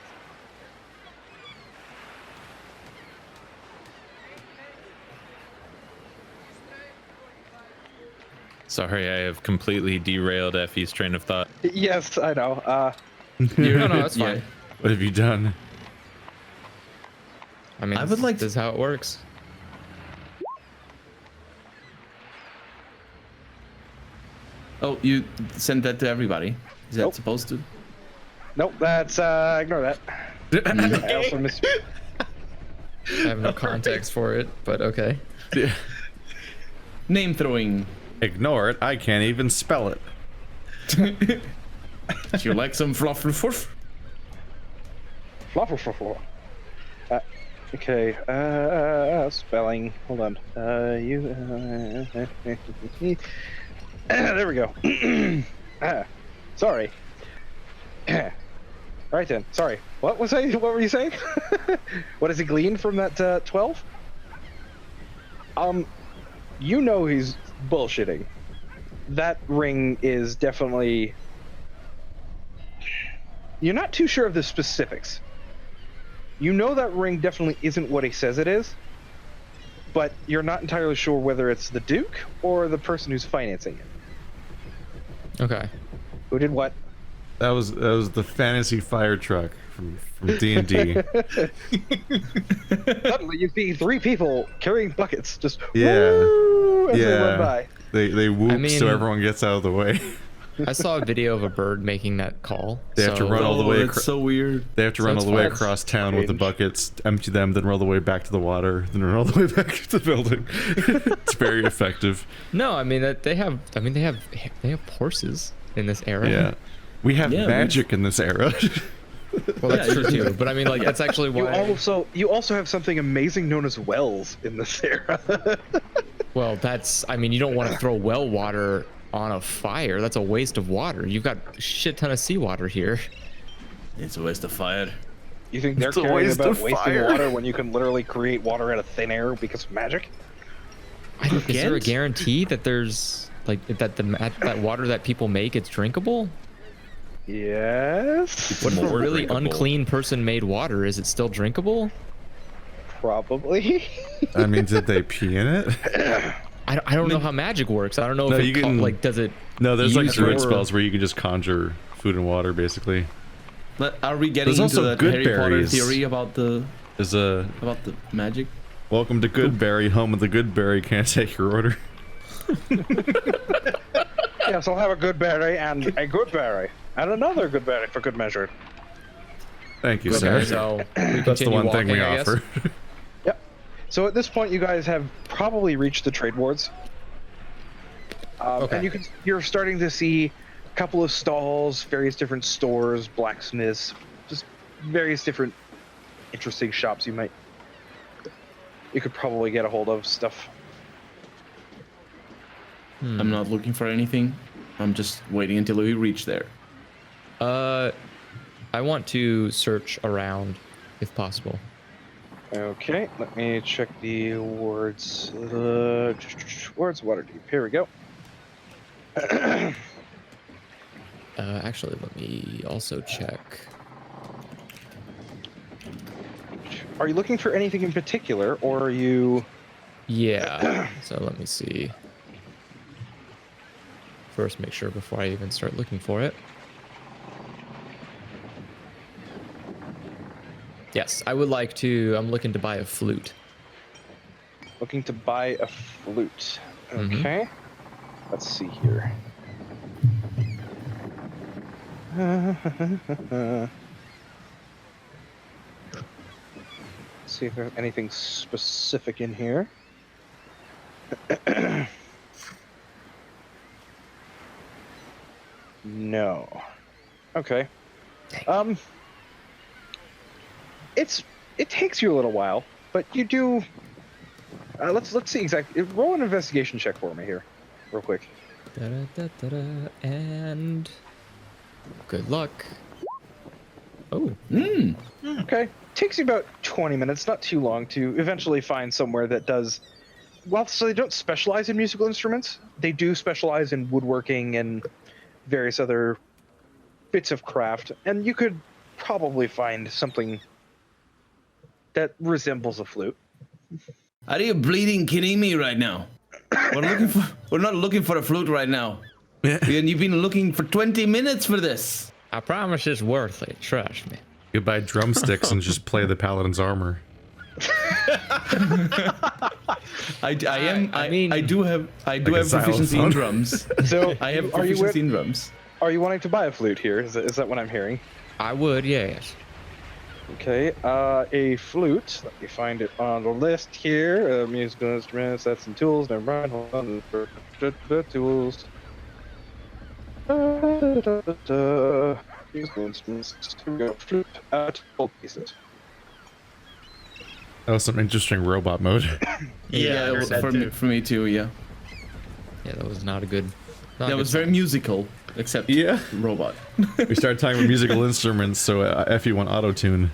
Sorry, I have completely derailed Effie's train of thought. Yes, I know. No, that's fine. What have you done? I mean, I would like this is how it works. Oh, you sent that to everybody. Is that Nope. supposed to? Nope, that's ignore that. I also miss. I have no context for it, but okay. Name throwing. Ignore it. I can't even spell it. Do you like some fluff and fluff? Okay, spelling. Hold on. There we go. Sorry. Right then. Sorry. What was I? What were you saying? What does he glean from that 12? You know he's bullshitting. That ring is definitely. You're not too sure of the specifics. You know that ring definitely isn't what he says it is, but you're not entirely sure whether it's the Duke or the person who's financing it. Okay. Who did what? That was the fantasy fire truck from D&D. Suddenly you see 3 people carrying buckets, just Yeah. woo, as they run Yeah. by. They whoop so mean- everyone gets out of the way. I saw a video of a bird making that call. They have to so- run all the way It's so weird. They have to run all Sounds the way fun. across town with the Strange. buckets, empty them, then roll the way back to the water, then run all the way back to the building. It's very effective. No, I mean that they have horses in this era. Yeah. We have Yeah, magic in this era. Well, that's Yeah, true too. But I mean, like, that's actually why. You also have something amazing known as wells in this era. Well, that's. I mean, you don't want to throw well water on a fire. That's a waste of water. You've got a shit ton of seawater here. It's a waste of fire. You think they're It's a caring waste about of wasting fire. water when you can literally create water out of thin air because of magic? Is there a Can't? guarantee that there's like that water that people make it's drinkable? Yes, What if a more really drinkable. unclean person made water? Is it still drinkable? probably. I mean, did they pee in it? I don't know how magic works. I don't know No, if you it can- like does it. No, there's like use druid your- spells where you can just conjure food and water, basically. Are we getting There's into also that good Harry Potter berries. theory about the There's a magic? welcome to Goodberry, home of the Goodberry. Can't take your order. Yes, I'll have a good berry and a good berry and another good berry for good measure. Thank you, Okay, sir. so we That's the continue one thing walking, we I guess. offer. Yep. So at this point, you guys have probably reached the trade wards. Okay. And you're starting to see a couple of stalls, various different stores, blacksmiths, just various different interesting shops you could probably get a hold of stuff. I'm not looking for anything. I'm just waiting until we reach there. I want to search around if possible. Okay, let me check the wards. Wards Waterdeep. Here we go. Actually, let me also check. Are you looking for anything in particular, or are you? Yeah. So let me see. First, make sure before I even start looking for it. Yes, I would like to. I'm looking to buy a flute. Looking to buy a flute. Mhm. Okay. Let's see here. See if there's anything specific in here. No. Okay. It takes you a little while, but you do. Let's see exactly. Roll an investigation check for me here, real quick. Da-da-da-da-da, and good luck. Oh, Okay. Takes you about 20 minutes, not too long, to eventually find somewhere that does. Well, so they don't specialize in musical instruments. They do specialize in woodworking and various other bits of craft, and you could probably find something that resembles a flute. Are you bleeding kidding me right now? We're not looking for a flute right now. And you've been looking for 20 minutes for this. I promise it's worth it. Trust me. You buy drumsticks and just play the paladin's armor. I mean, do have a proficiency in xylophone. drums. So, I have are you proficiency in drums. Are you wanting to buy a flute here? Is that what I'm hearing? I would, yes. Okay, a flute. Let me find it on the list here. Musical instruments, that's some tools. Never mind. Hold on. The tools. Musical instruments. Here we go. Flute. 12 pieces. That was some interesting robot mode. Yeah, I heard that too. For me too. Yeah, Yeah, that was not a good. not a that good was very sign. musical, except Yeah. robot. We started talking about musical instruments, so F you want auto-tune.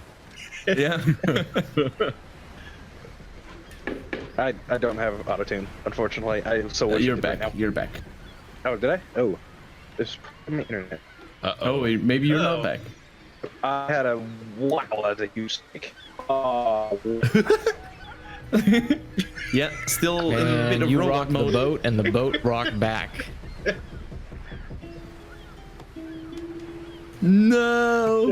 Yeah. I don't have autotune, unfortunately. You're back. Right now. You're back. Oh, did I? Oh, this is my internet. Oh, wait, maybe you're not back. I had a while as a use stick. Oh, Yeah, still in a bit And of you robot rocked mode. the boat, and the boat rocked back. No.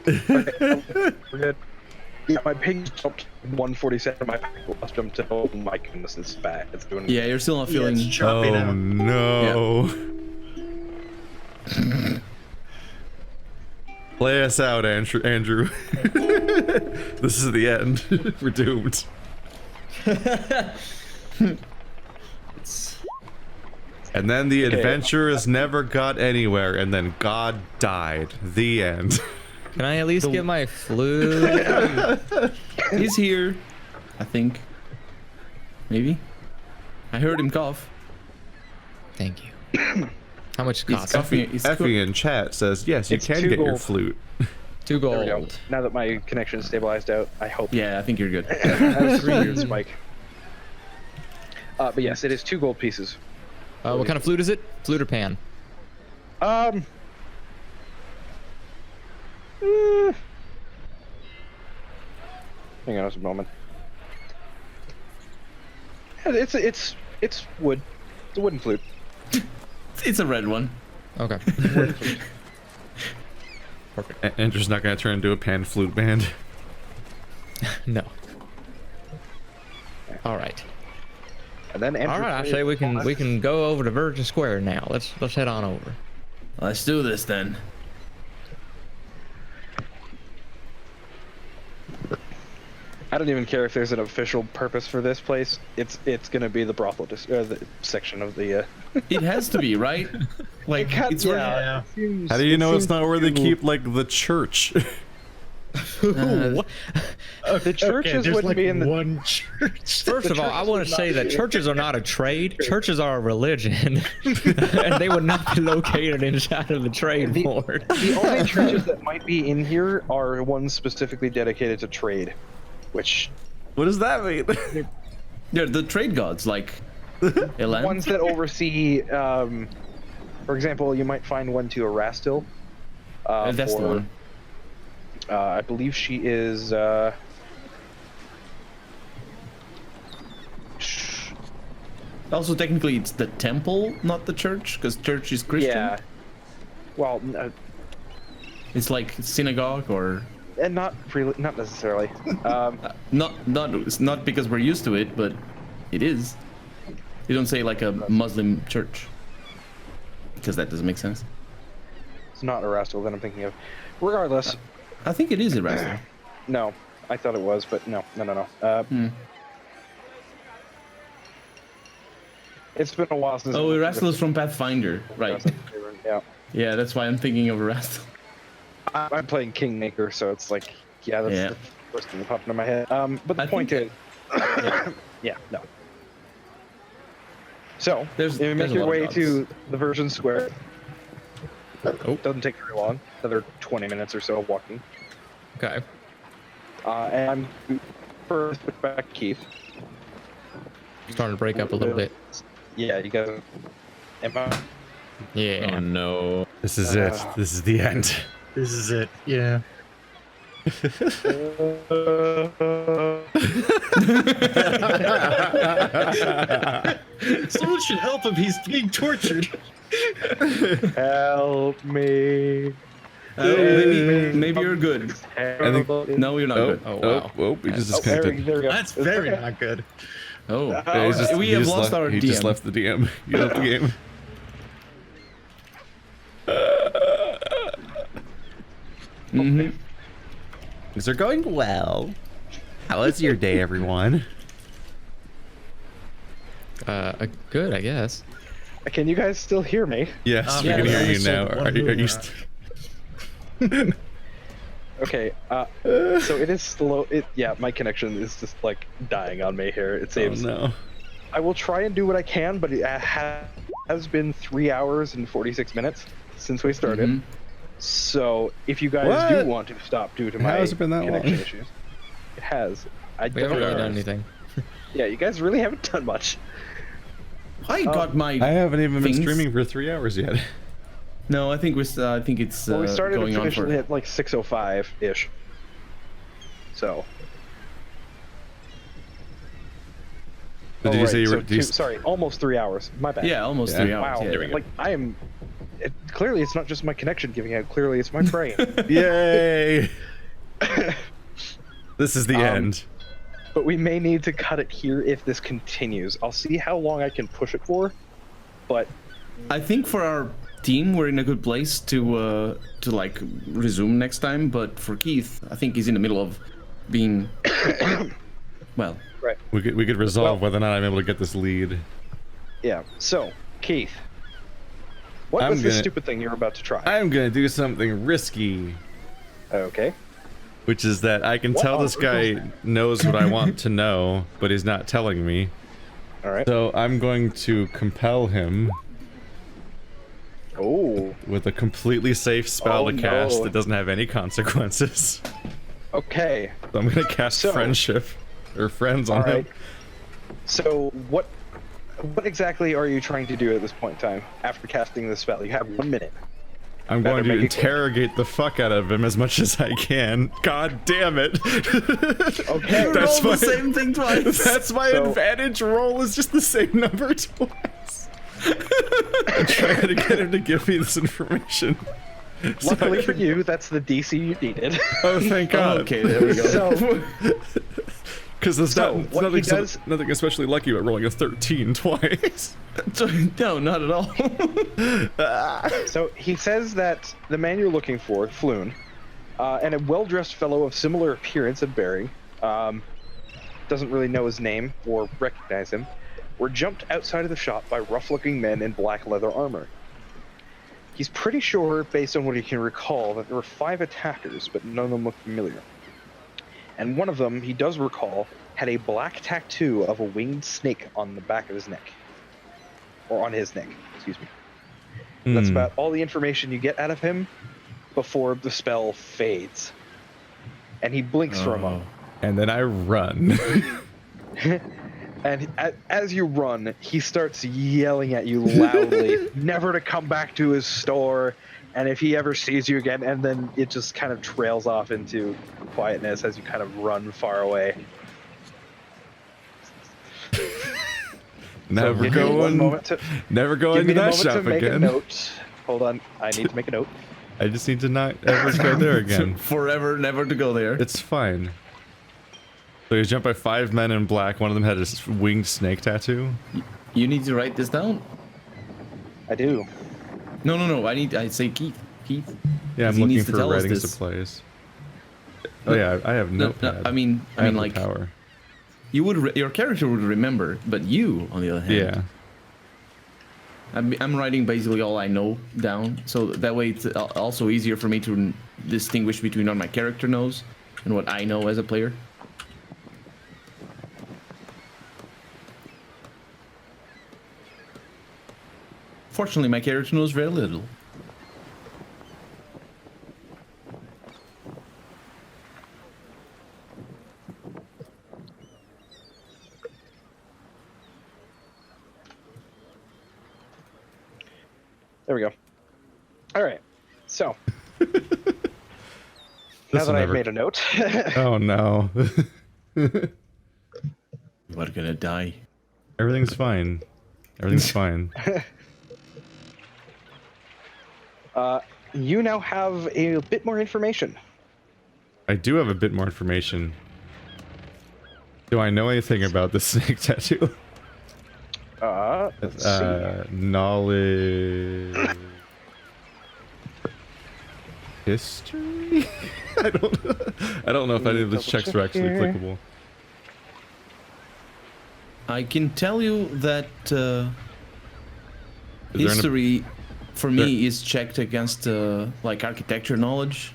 we're good. Yeah, my ping jumped 147. My ping lost jumped to. Oh my goodness, it's bad. It's doing. Yeah, you're still not Yeah, feeling. it's choppy Oh now. no. Play us out, Andrew. This is the end. We're doomed. And then the adventurers never got anywhere, and then God died. The end. Can I at least get my flute? He's here, I think. Maybe. I heard him cough. Thank you. How much He's cost? coughing. He's Effie in chat says, yes, you It's can 2 get your gold. flute. 2 There we go. gold. Now that my connection is stabilized out, I hope. Yeah, I think you're good. That's a weird spike. But yes, it is 2 gold pieces. What kind of flute is it? Flute or pan? Hang on just a moment. Yeah, it's wood. It's a wooden flute. It's a red one. Okay. Andrew's not going to turn into a pan flute band. No. All right. And then All right. I say we can go over to Virgin Square now. Let's head on over. Let's do this then. I don't even care if there's an official purpose for this place. It's gonna be the brothel the section of the. It has to be, right? Like, it's where Yeah. How do you know it's not where they keep, like, the church? The churches there's wouldn't like be in the. one church. First of all, I want to say that churches are not a trade. Churches are a religion, and they would not be located inside of the trade board. The only churches that might be in here are ones specifically dedicated to trade, which What does that mean? they're the trade gods, like Elan. ones that oversee. For example, you might find one to Erastil. That's the for- one. I believe she is. Also, technically, it's the temple, not the church, because church is Christian. Yeah. Well, It's like synagogue or And not really, not necessarily. it's not because we're used to it, but it is. You don't say like a Muslim church because that doesn't make sense. It's not Erastil that I'm thinking of. Regardless, I think it is Erasmus. no, I thought it was, but no. It's been a while since. Oh, Erasmus from Pathfinder, right? Yeah. Yeah, that's why I'm thinking of Erasmus. I'm playing Kingmaker, so it's like, yeah, that's the first thing that popped into my head. But the point is, yeah, no. So, There's you make a your lot of way gods. to the Virgin Square. Oh. Doesn't take very long, another 20 minutes or so of walking. Okay. And I'm first back to Keith. Starting to break up a little bit. Yeah, you guys. Emma. Yeah. Oh no. This is it. This is the end. This is it. Yeah. Someone should help him. He's being tortured. Help me. Maybe you're good. No, you're not Oh, good. Oh, wow. he just There disconnected. we go. That's very not good. Oh, Yeah, he's just- we he have just lost left- our He DM. just left the DM. He left the game. Things are going well. How is your day, everyone? Good, I guess. Can you guys still hear me? Yes, we yeah, can hear there's you now. one Are you mover. Okay, so it is slow. Yeah, my connection is just like dying on me here. It Oh seems. no. I will try and do what I can, but it has been 3 hours and 46 minutes since we started. Mhm. So if you guys What? do want to stop due to How my has it been that connection long? issues, it has. I We haven't don't really know. done anything. Yeah, you guys really haven't done much. I got my. I haven't even been Things- streaming for 3 hours yet. No, I think I think it's Well, we started going and on finished for. at like 6:05 ish. So. Did you say you so were? did you s- sorry, almost 3 hours. My bad. Yeah, almost Yeah. 3 hours. Wow. Yeah, There we go. Like I am. Clearly, it's not just my connection giving out. Clearly, it's my brain. Yay! This is the end. But we may need to cut it here if this continues. I'll see how long I can push it for. But I think for our team, we're in a good place to like resume next time. But for Keith, I think he's in the middle of being. Well, right. We could resolve Well- whether or not I'm able to get this lead. Yeah. So, Keith, what I'm was this gonna- stupid thing you're about to try? I'm gonna do something risky, Okay. which is that I can What tell on this earth guy knows what I want to know, but he's not telling me. All right. So I'm going to compel him Oh. with a completely safe spell Oh, to cast no. that doesn't have any consequences. Okay. So I'm gonna cast So- friendship or friends on All right. him. So, what exactly are you trying to do at this point in time after casting the spell? You have 1 minute. I'm Better going to make it quick. interrogate the fuck out of him as much as I can. God damn it! Okay. That's roll my the same thing twice. That's my So- advantage roll is just the same number twice. I'm trying to get him to give me this information. So I Luckily for can- you, that's the DC you needed. Oh, thank God. Okay, there we go. So, Because there's So, not, what he nothing, does- nothing especially lucky about rolling a 13 twice. No, not at all. so he says that the man you're looking for, Floon, and a well-dressed fellow of similar appearance and bearing, doesn't really know his name or recognize him, were jumped outside of the shop by rough-looking men in black leather armor. He's pretty sure, based on what he can recall, that there were 5 attackers, but none of them look familiar. And one of them, he does recall, had a black tattoo of a winged snake on the back of his neck. Or on his neck, excuse me. That's about all the information you get out of him before the spell fades. And he blinks for a moment. And then I run. And as you run, he starts yelling at you loudly, never to come back to his store, and if he ever sees you again, and then it just kind of trails off into quietness as you kind of run far away. Never Give me one going, moment to, never give going me to a that moment to shop make a again. note. Hold on, I need to make a note. I just need to not ever go there again. Forever, never to go there. It's fine. So he was jumped by 5 men in black. One of them had a winged snake tattoo. You need to write this down. I do. No. I say Keith. Keith. Yeah, I'm He looking needs to for tell us writing this. supplies. Oh yeah, I have no. I mean, I have like the power. you would, your character would remember, but you, on the other hand, Yeah. I'm writing basically all I know down, so that way it's also easier for me to distinguish between what my character knows and what I know as a player. Fortunately, my character knows very little. There we go. All right. So now This'll that I've never- made a note, Oh no. You are gonna die. Everything's fine. Everything's fine. you now have a bit more information. I do have a bit more information. Do I know anything about the snake tattoo? Let's see. Knowledge. History? I don't know if any of those checks are actually Double check here. applicable. I can tell you that Is there an- history, for me, is checked against like architecture knowledge.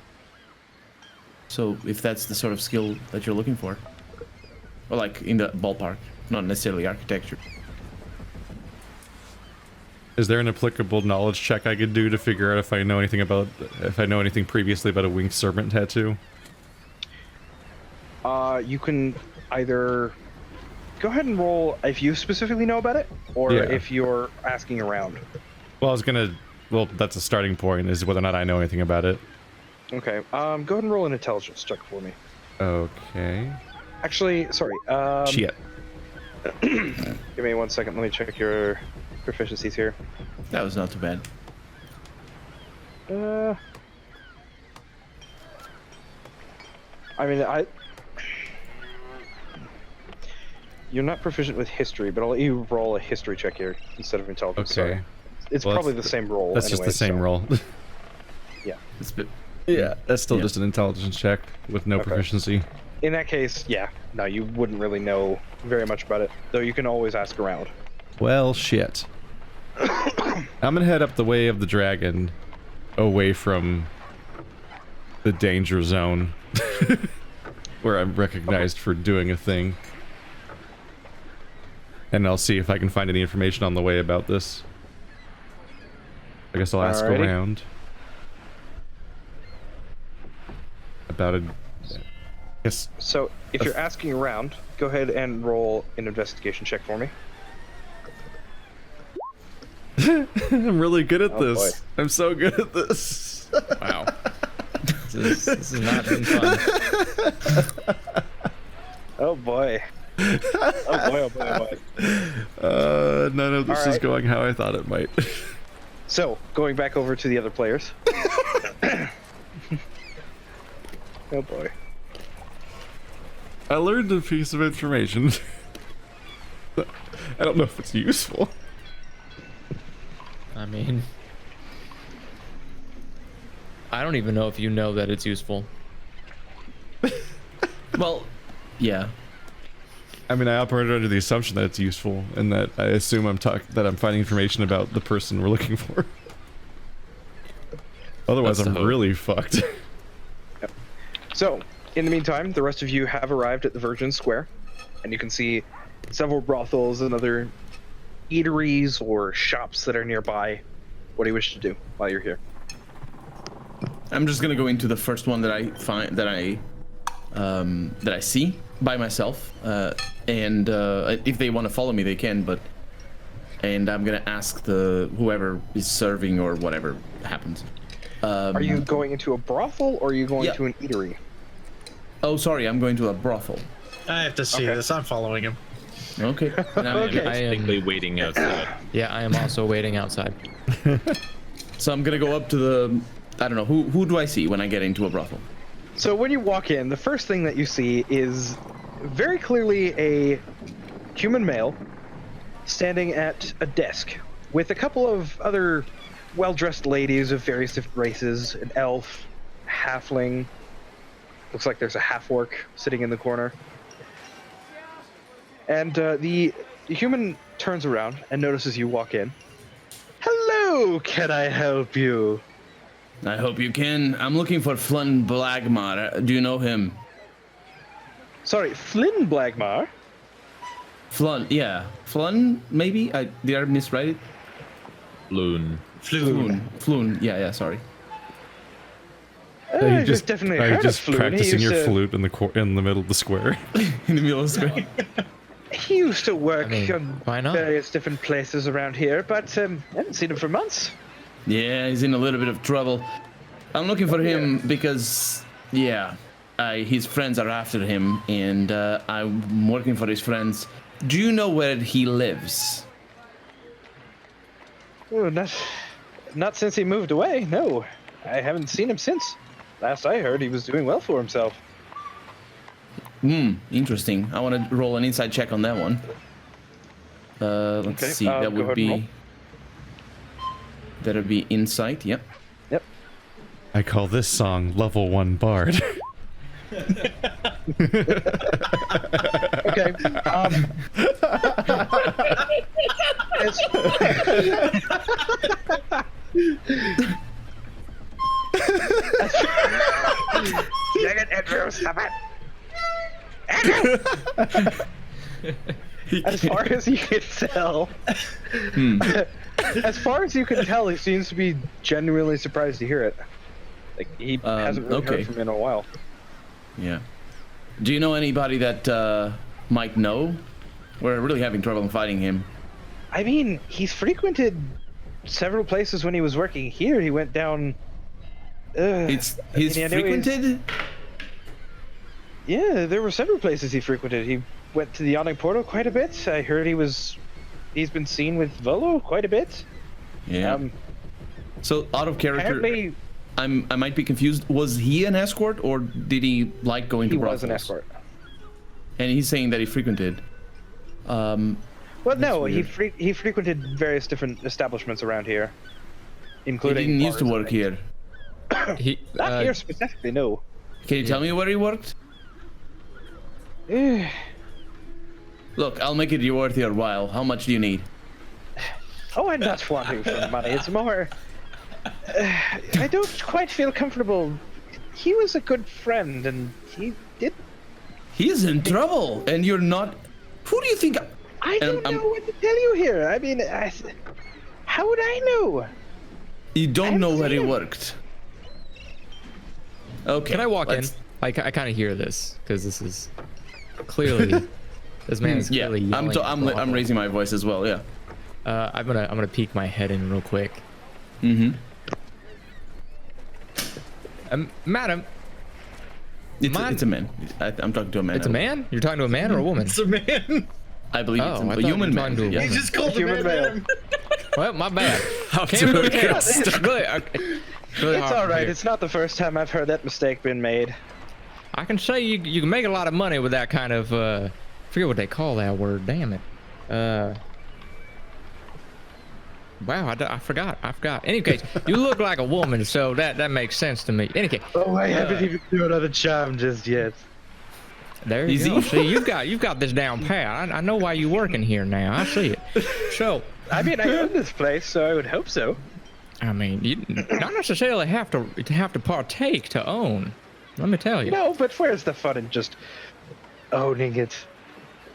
So if that's the sort of skill that you're looking for, or like in the ballpark, not necessarily architecture. Is there an applicable knowledge check I could do to figure out if I know anything previously about a winged serpent tattoo? You can either go ahead and roll if you specifically know about it, or Yeah. if you're asking around. Well, that's a starting point, is whether or not I know anything about it. Okay. Go ahead and roll an intelligence check for me. Okay. Actually, sorry. Shit. Give me 1 second. Let me check your proficiencies here. That was not too bad. You're not proficient with history, but I'll let you roll a history check here instead of intelligence. Okay. Sorry. It's Well, probably that's the same roll. That's just anyway, the same so- roll. Yeah. It's a bit. Yeah, that's still Yeah. just an intelligence check with no Okay. proficiency. In that case, yeah. No, you wouldn't really know very much about it, though you can always ask around. Well, shit. I'm gonna head up the way of the dragon, away from the danger zone, where I'm recognized for doing a thing. And I'll see if I can find any information on the way about this. I guess I'll ask Alrighty. around. About it. Yes. So, if you're asking around, go ahead and roll an investigation check for me. I'm really good at Oh, this. boy. I'm so good at this. Wow. This is not been fun. Oh boy. Oh boy, oh boy, oh boy. None of this is Alright. going how I thought it might. So, going back over to the other players. Oh boy. I learned a piece of information. I don't know if it's useful. I mean, I don't even know if you know that it's useful. Well, yeah. I mean, I operated under the assumption that it's useful, and that I assume that I'm finding information about the person we're looking for. Otherwise, That's I'm the hope. really fucked. So, in the meantime, the rest of you have arrived at the Virgin Square, and you can see several brothels and other eateries or shops that are nearby. What do you wish to do while you're here? I'm just gonna go into the first one that I find that I see by myself, and if they want to follow me, they can. And I'm gonna ask whoever is serving or whatever happens. Are you going into a brothel or are you going Yeah. to an eatery? Oh, sorry, I'm going to a brothel. I have to see Okay. this. I'm following him. Okay. Okay. I am, Technically waiting outside. yeah, I am also waiting outside. So I'm gonna go up to the I don't know, who do I see when I get into a brothel? So when you walk in, the first thing that you see is very clearly a human male standing at a desk with a couple of other well-dressed ladies of various different races, an elf, halfling, looks like there's a half-orc sitting in the corner. And the human turns around and notices you walk in. Hello, can I help you? I hope you can. I'm looking for Flynn Blagmar. Do you know him? Sorry, Flynn Blagmar? Flynn, yeah. Flynn, maybe? Did I miswrite it? Floon. Floon. Yeah, sorry. You I've definitely heard just of Floon. practicing He your used to- flute in the middle of the square. In the middle of the screen. He used to work I mean, on why not? various different places around here, but I haven't seen him for months. Yeah, he's in a little bit of trouble. I'm looking for him because, his friends are after him, and I'm working for his friends. Do you know where he lives? Oh, not since he moved away, no. I haven't seen him since. Last I heard, he was doing well for himself. Interesting. I want to roll an inside check on that one. Let's Okay, see. go That would ahead and roll. be. That'd be insight. Yep. Yep. I call this song Level 1 Bard. Okay. Dang it, Andrew, stop it! Andrew! As far as you can tell, as far as you can tell, he seems to be genuinely surprised to hear it. Like he hasn't really heard from him in a while. Yeah. Do you know anybody that might know? We're really having trouble finding him. I mean, he's frequented several places when he was working here. He went down. He's I know frequented. Yeah, there were several places he frequented. He went to the Yawning Portal quite a bit. I heard he's been seen with Volo quite a bit. Yeah. So out of character, Apparently, I might be confused. Was he an escort, or did he like going he to brothels? was an escort. And he's saying that he frequented. Well, no, he frequented various different establishments around here, He including. didn't used to bars and work things. here. Not here specifically, no. Can you tell me where he worked? Look, I'll make it worth your while. How much do you need? Oh, I'm not wanting for money. It's more. I don't quite feel comfortable. He was a good friend, and he did. He's in trouble, and you're not. Who do you think? I don't know what to tell you here. I mean, how would I know? You don't know where he seen him. worked. Okay. Can I walk let's- in? I kind of hear this because this is clearly this man is Yeah, clearly yelling. I'm raising my voice as well. Yeah. I'm gonna peek my head in real quick. Mm-hmm. Madam, It's a man. I'm talking to a man. it's a man. You're talking to a man or a woman? It's a man. I believe Oh, it's I a thought human you were man. talking to a Yeah. He just called the Human man. male. man. Well, my bad. Can't to really a tell. guest. It's really It's hard all to right. hear. It's not the first time I've heard that mistake been made. I can say you can make a lot of money with that kind of I forget what they call that word. Damn it. Wow, I forgot. Any case, you look like a woman, so that makes sense to me. Any case, Oh, I haven't even thrown out a charm just yet. there you Easy. go. See, you've got this down pat. I know why you're working here now. I see it. So, I mean, I own this place, so I would hope so. I mean, you not necessarily have to partake to own. Let me tell you. No, but where's the fun in just owning it?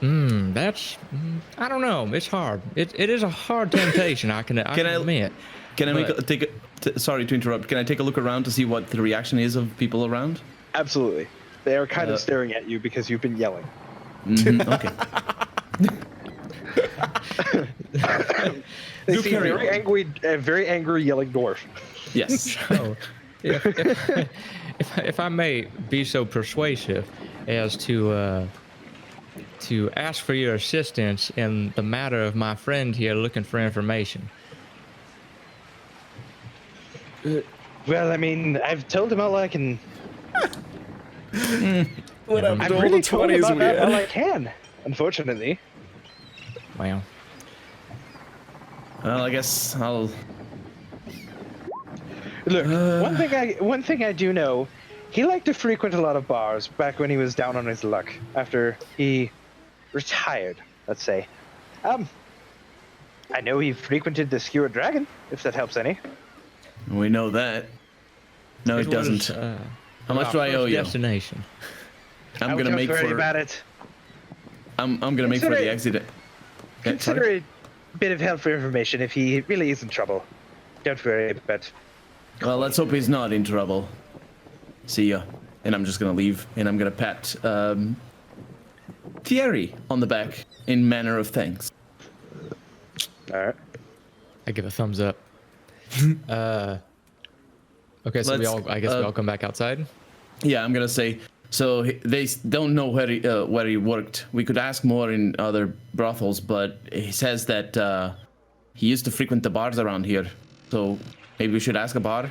I don't know. It's hard. It is a hard temptation. I can admit. Can I But- sorry to interrupt. Can I take a look around to see what the reaction is of people around? Absolutely. They are kind of staring at you because you've been yelling. Okay. They Do see a carry very angry yelling dwarf. Yes. So, if I may be so persuasive as to ask for your assistance in the matter of my friend here looking for information. Well, I mean, I've told him all I can. What happened I've to all really the told him 20s about we that had? all I can. Unfortunately. Wow. Well, I guess I'll. Look, one thing I do know, he liked to frequent a lot of bars back when he was down on his luck after he retired, let's say. I know he frequented the Skewered Dragon, if that helps any. We know that. No, it doesn't. How much do I owe you? Destination. I'm gonna make worry for. about it. I'm gonna make for Consider the it- exit. Consider it a bit of helpful information if he really is in trouble. Don't worry, but Well, let's hope he's not in trouble. See ya. And I'm just gonna leave, and I'm gonna pat Thierry on the back in manner of thanks. all right. I give a thumbs up. Okay, so I guess we all come back outside. Yeah, I'm gonna say. So they don't know where he worked. We could ask more in other brothels, but he says that he used to frequent the bars around here. So maybe we should ask a bar.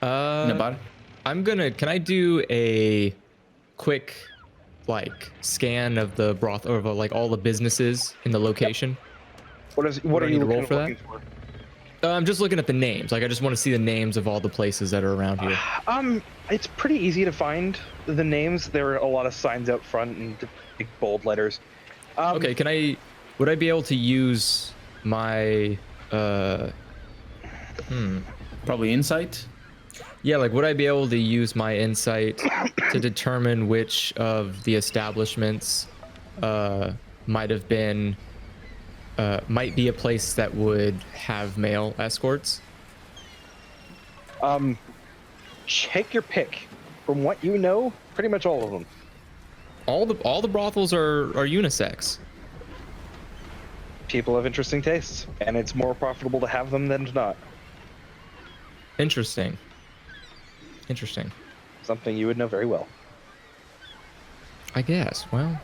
In a bar. Can I do a quick, like, scan of the broth or of, like all the businesses in the location? What do are I you need to roll looking for that? for? I'm just looking at the names. Like, I just want to see the names of all the places that are around here. It's pretty easy to find the names. There are a lot of signs out front and big bold letters. Okay, would I be able to use my, Probably insight. yeah, like, would I be able to use my insight to determine which of the establishments might be a place that would have male escorts? Take your pick. From what you know, pretty much all of them. All the brothels are unisex. People have interesting tastes, and it's more profitable to have them than to not. Interesting. Something you would know very well. I guess. Well,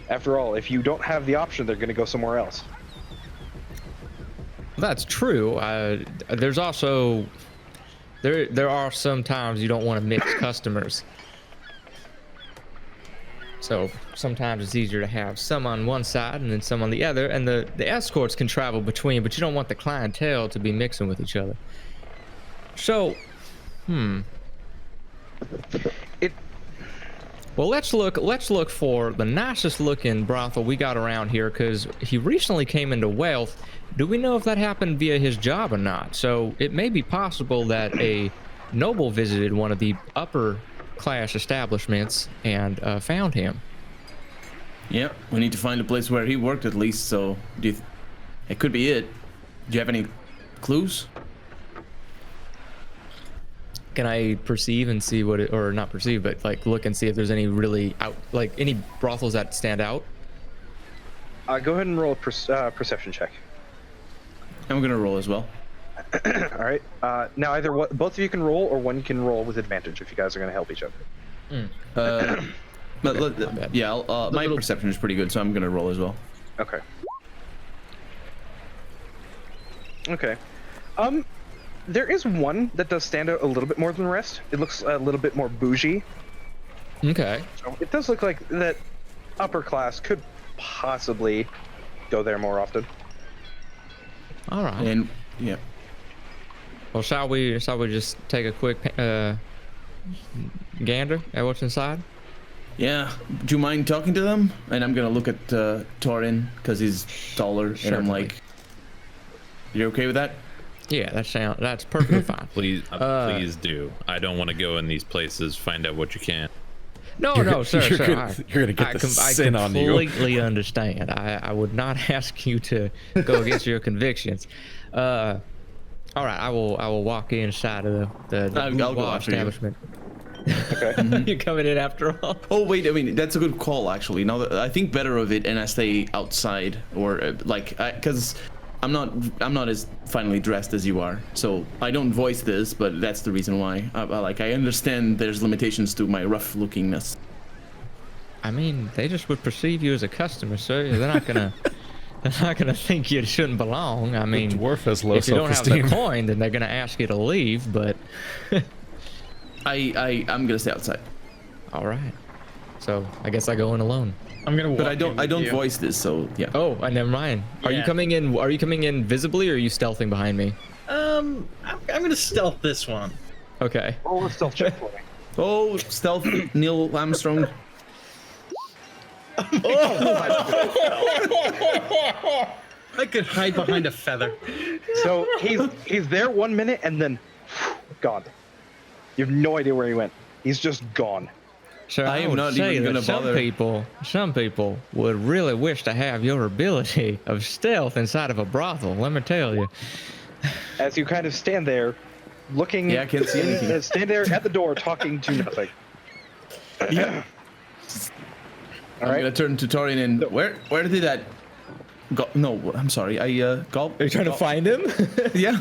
After all, if you don't have the option, they're going to go somewhere else. that's true. There's also there are some times you don't want to mix customers. So sometimes it's easier to have some on one side and then some on the other, and the escorts can travel between, but you don't want the clientele to be mixing with each other. So, well, let's look for the nicest looking brothel we got around here, because he recently came into wealth. Do we know if that happened via his job or not? So it may be possible that a noble visited one of the upper class establishments and found him. Yep, we need to find a place where he worked at least. So it could be it. Do you have any clues? Can I perceive and see what it, or not perceive, but like look and see if there's any really any brothels that stand out? Go ahead and roll a perception check. I'm gonna roll as well. All right. Now both of you can roll, or one can roll with advantage if you guys are going to help each other. My perception is pretty good, so I'm gonna roll as well. Okay. Okay. There is one that does stand out a little bit more than the rest. It looks a little bit more bougie. Okay. So it does look like that upper class could possibly go there more often. All right. And yeah, Well, shall we just take a quick gander at what's inside? yeah. Do you mind talking to them? And I'm gonna look at Torin because he's taller, and I'm Certainly. like, "You okay with that?" Yeah, that's perfectly fine. Please, please do. I don't want to go in these places. Find out what you can. No, sir. you're sir. gonna get the sin I on you. completely understand. I would not ask you to go against your convictions. All right, I will walk inside of the I'll go boudoir after you. establishment. Okay. You're coming in after all. Oh wait, I mean that's a good call actually. Now that I think better of it, and I stay outside or because I'm not as finely dressed as you are, so I don't voice this, but that's the reason why. I understand there's limitations to my rough lookingness. I mean, they just would perceive you as a customer, sir. They're They're not gonna think you shouldn't belong. I mean, dwarf has low if you don't have the self-esteem. coin, then they're gonna ask you to leave. But I'm gonna stay outside. all right. So I guess I go in alone. I'm gonna. But walk I in don't with you. voice this, so yeah. Oh, never mind. Are you Yeah. coming in? Are you coming in visibly, or are you stealthing behind me? I'm gonna stealth this one. Okay. Roll a stealth check for me. Oh, stealth Neil Armstrong. I could hide behind a feather. So he's there 1 minute and then gone. You have no idea where he went. He's just gone. So I am would not say even that gonna bother. Some people would really wish to have your ability of stealth inside of a brothel. Let me tell you. As you kind of stand there, looking. Yeah, I can't see anything. Stand there at the door, talking to nothing. Yeah. All I'm right. gonna turn to Torian and where did that go? No, I'm sorry. Are you trying to find him? Yeah.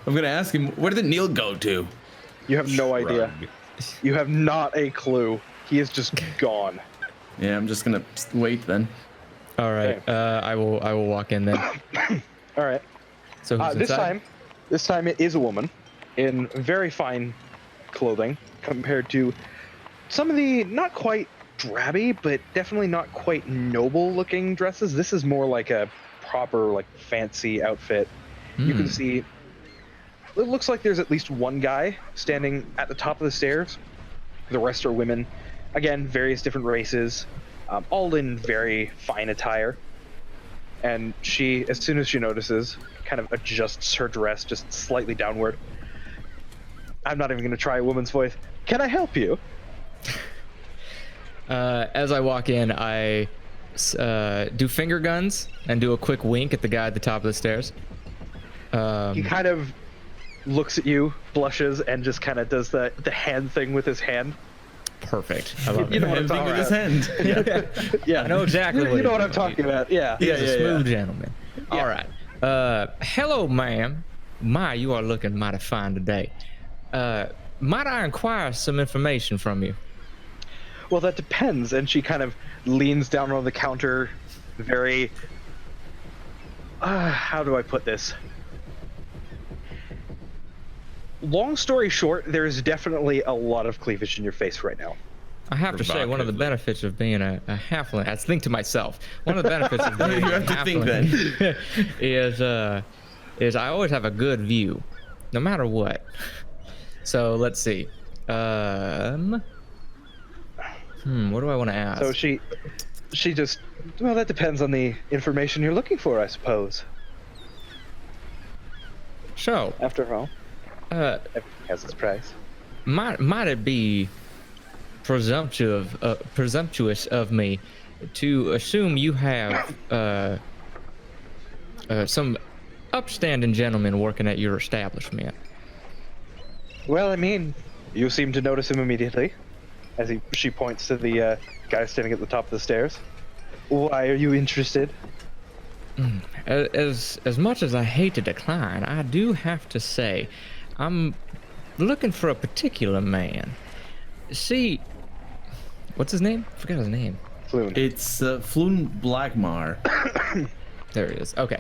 I'm gonna ask him where did Neil go to? You have no idea. Shrug. You have not a clue. He is just gone. Yeah, I'm just gonna wait then. All right. Okay. I will walk in then. All right. So who's inside? This time it is a woman in very fine clothing compared to some of the not quite drabby, but definitely not quite noble looking dresses. This is more like a proper, like fancy outfit. You can see, it looks like there's at least one guy standing at the top of the stairs. The rest are women. Again, various different races, all in very fine attire. And she, as soon as she notices, kind of adjusts her dress just slightly downward. I'm not even going to try a woman's voice. Can I help you? As I walk in, I do finger guns and do a quick wink at the guy at the top of the stairs. He kind of looks at you, blushes, and just kind of does the hand thing with his hand. Perfect. I love You it. know what I'm talking With his about. hand. Yeah, I know exactly You what know he's what I'm doing. talking about. Yeah. He's Yeah, a yeah, smooth gentleman. Yeah. All right. Hello, ma'am. My, you are looking mighty fine today. Might I inquire some information from you? Well, that depends. And she kind of leans down on the counter, very. How do I put this? Long story short, there is definitely a lot of cleavage in your face right now. I have to say, one of the Provocatively. benefits of being a halfling, I think to myself, one of the benefits of being You a have to think halfling is I always have a good view, no matter what. So let's see. What do I want to ask? So she just. Well, that depends on the information you're looking for, I suppose. So, After all, everything has its price. might it be presumptuous of me to assume you have some upstanding gentlemen working at your establishment? Well, I mean, you seem to notice him immediately, as she points to the guy standing at the top of the stairs. Why are you interested? As much as I hate to decline, I do have to say, I'm looking for a particular man. See, what's his name? I forgot his name. Floon. It's Floon Blackmar. There he is. Okay.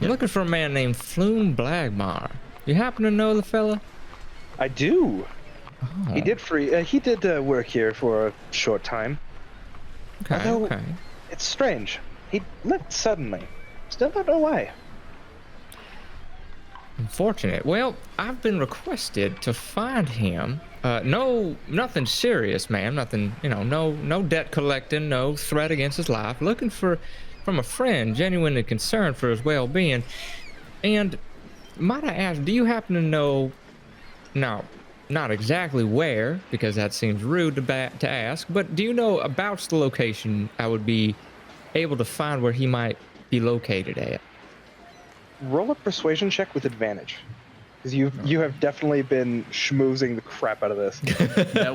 I'm looking for a man named Floon Blagmar. You happen to know the fella? I do. Oh, He did work here for a short time. Okay, although- okay. It's strange. He left suddenly. Still don't know why. Unfortunate. Well, I've been requested to find him. Nothing serious, ma'am. Nothing, no debt collecting, no threat against his life. Looking from a friend, genuinely concerned for his well-being. And might I ask, do you happen to know? Now, not exactly where, because that seems rude to ask. But do you know about the location I would be able to find where he might be located at? Roll a persuasion check with advantage. Because you have definitely been schmoozing the crap out of this. That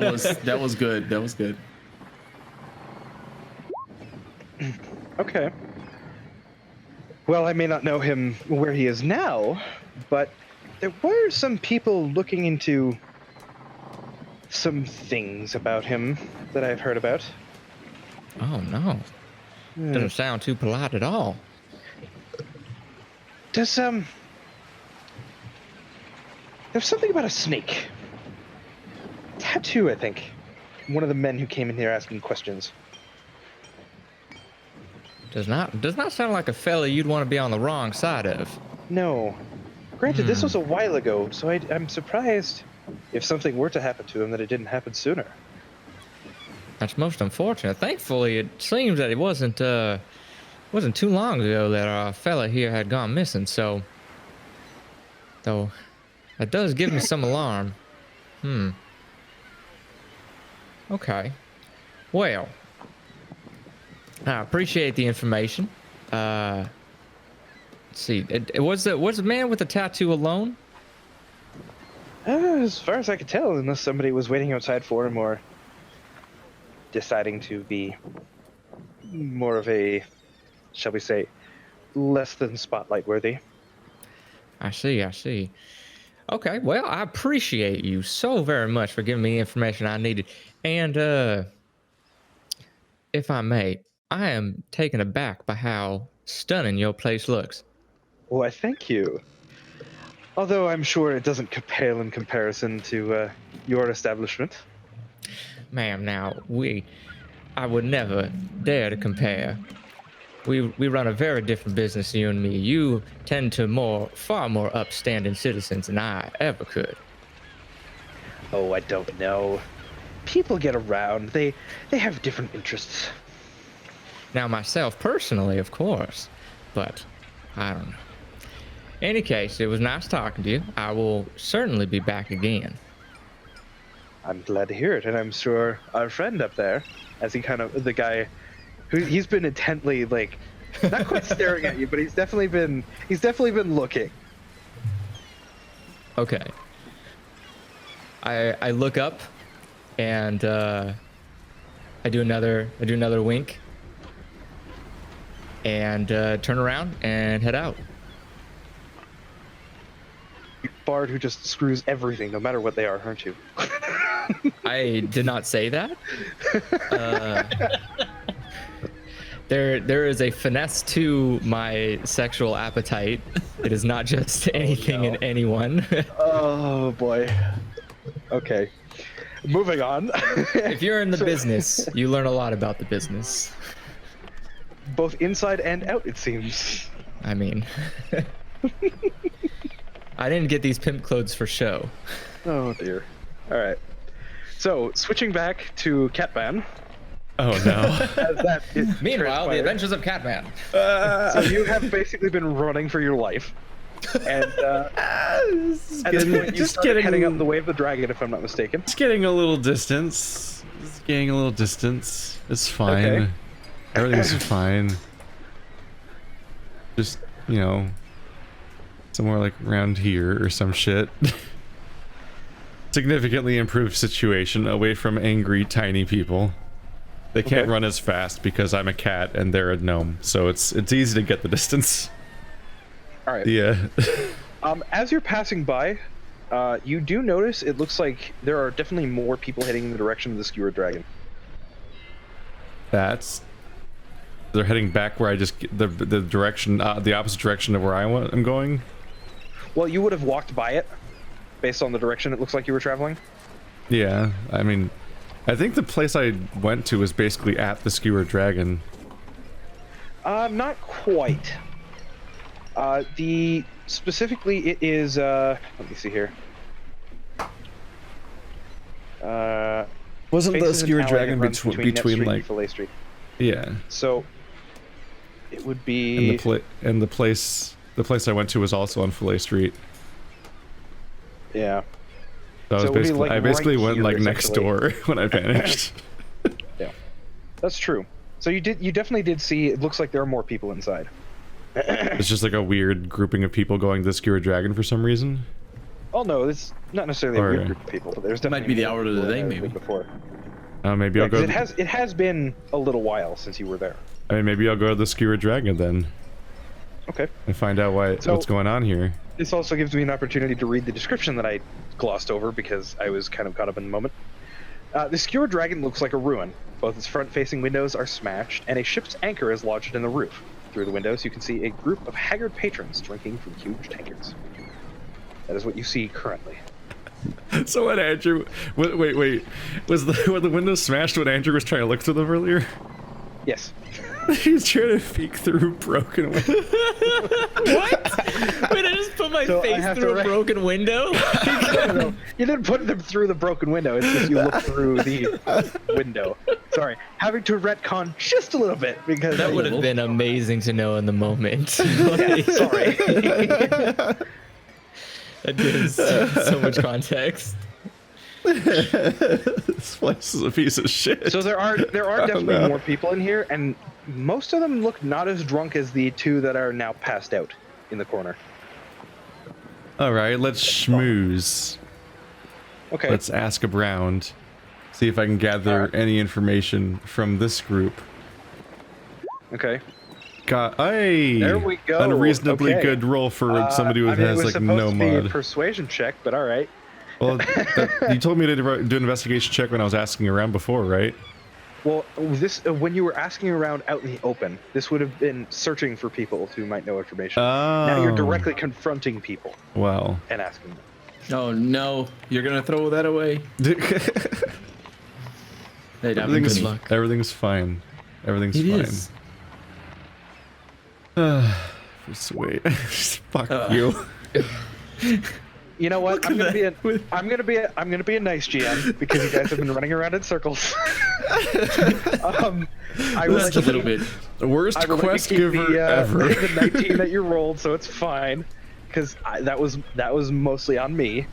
was good. That was good. Okay. Well, I may not know him where he is now, but there were some people looking into some things about him that I've heard about. Oh no. Doesn't sound too polite at all. Does there's something about a snake. Tattoo, I think. One of the men who came in here asking questions. Does not sound like a fella you'd want to be on the wrong side of. No. Granted, this was a while ago, so I'm surprised if something were to happen to him that it didn't happen sooner. That's most unfortunate. Thankfully, it seems that it wasn't too long ago that our fella here had gone missing. So, though, that does give me some alarm. Okay. Well, I appreciate the information. Let's see. Was the man with the tattoo alone? As far as I could tell, unless somebody was waiting outside for him or deciding to be more of a, shall we say, less than spotlight worthy. I see. Okay, well, I appreciate you so very much for giving me the information I needed. And, if I may, I am taken aback by how stunning your place looks. Why, thank you. Although I'm sure it doesn't pale in comparison to your establishment. Ma'am, now, I would never dare to compare. We run a very different business, you and me. You tend to far more upstanding citizens than I ever could. Oh, I don't know. People get around. They have different interests. Now, myself personally, of course, but I don't know. Any case, it was nice talking to you. I will certainly be back again. I'm glad to hear it, and I'm sure our friend up there, as he the guy he's been intently, like, not quite staring at you, but he's definitely been looking. Okay. I look up and I do another wink and turn around and head out. Bard who just screws everything, no matter what they are, aren't you? I did not say that. There is a finesse to my sexual appetite. It is not just anything and anyone. Oh boy. Okay. Moving on. If you're in the business, you learn a lot about the business. Both inside and out, it seems. I mean, I didn't get these pimp clothes for show. Oh dear. All right. So switching back to Catman. Oh no. As that is Meanwhile, the transpired. Adventures of Catman. So you have basically been running for your life, and at this point you started heading up the way of the dragon, if I'm not mistaken. Just getting a little distance. Just gaining a little distance. It's fine. Okay. Everything's fine. Just, somewhere like around here or some shit. Significantly improved situation away from angry tiny people. They can't run as fast because I'm a cat and they're a gnome, so it's easy to get the distance. All right. Yeah. As you're passing by, you do notice it looks like there are definitely more people heading in the direction of the Skewered dragon. They're heading back where I just the direction, the opposite direction of where I'm going. Well, you would have walked by it, based on the direction it looks like you were traveling. Yeah, I mean, I think the place I went to was basically at the Skewered dragon. Not quite. Specifically it is, let me see here. Wasn't the faces an Skewered alley dragon that runs between Net Street like and Fillet Street. Yeah, So it would be and the place I went to was also on Fillet Street. yeah. So So it would be, like, I basically right went here, like next essentially. door when I vanished. That's true. So you definitely did see, it looks like there are more people inside. It's just like a weird grouping of people going to the Skewered dragon for some reason. Oh no, it's not necessarily a Or- weird group of people, but there's It might definitely be the more hour of the people day, than there maybe. was before. Maybe Yeah, I'll go. 'cause it has been a little while since you were there. I mean, maybe I'll go to the Skewered dragon then Okay. and find out So- what's going on here. This also gives me an opportunity to read the description that I glossed over because I was kind of caught up in the moment. The Skewered dragon looks like a ruin. Both its front-facing windows are smashed, and a ship's anchor is lodged in the roof. Through the windows, you can see a group of haggard patrons drinking from huge tankards. That is what you see currently. So what, Andrew? Wait. Were the windows smashed when Andrew was trying to look through them earlier? Yes. He's trying to peek through broken windows. What? Wait, I just put my face through a broken window? No, you didn't put them through the broken window. It's just you look through the window. Sorry, having to retcon just a little bit because That would have been amazing to know in the moment. Yeah, sorry. That gives so much context. This place is a piece of shit. So there are definitely more people in here, and most of them look not as drunk as the two that are now passed out in the corner. All right, let's schmooze. Okay. Let's ask around, see if I can gather any information from this group. Okay. Hey, There we go. A reasonably Okay. good roll for somebody who I mean, has it was like supposed no to be a mod. persuasion check, but all right. Well, you told me to do an investigation check when I was asking around before, right? Well, this when you were asking around out in the open, this would have been searching for people who might know information. Now you're Oh. directly confronting people Well. and asking them. Oh no, you're gonna throw that away. Hey, everything's, good luck. everything's fine. Everything's It fine. is. Sweet. Fuck you. You know what? I'm gonna be a nice GM because you guys have been running around in circles. I will Just a little bit. Worst I will let you quest keep giver ever. the 19 that you rolled, so it's fine. Because that was mostly on me.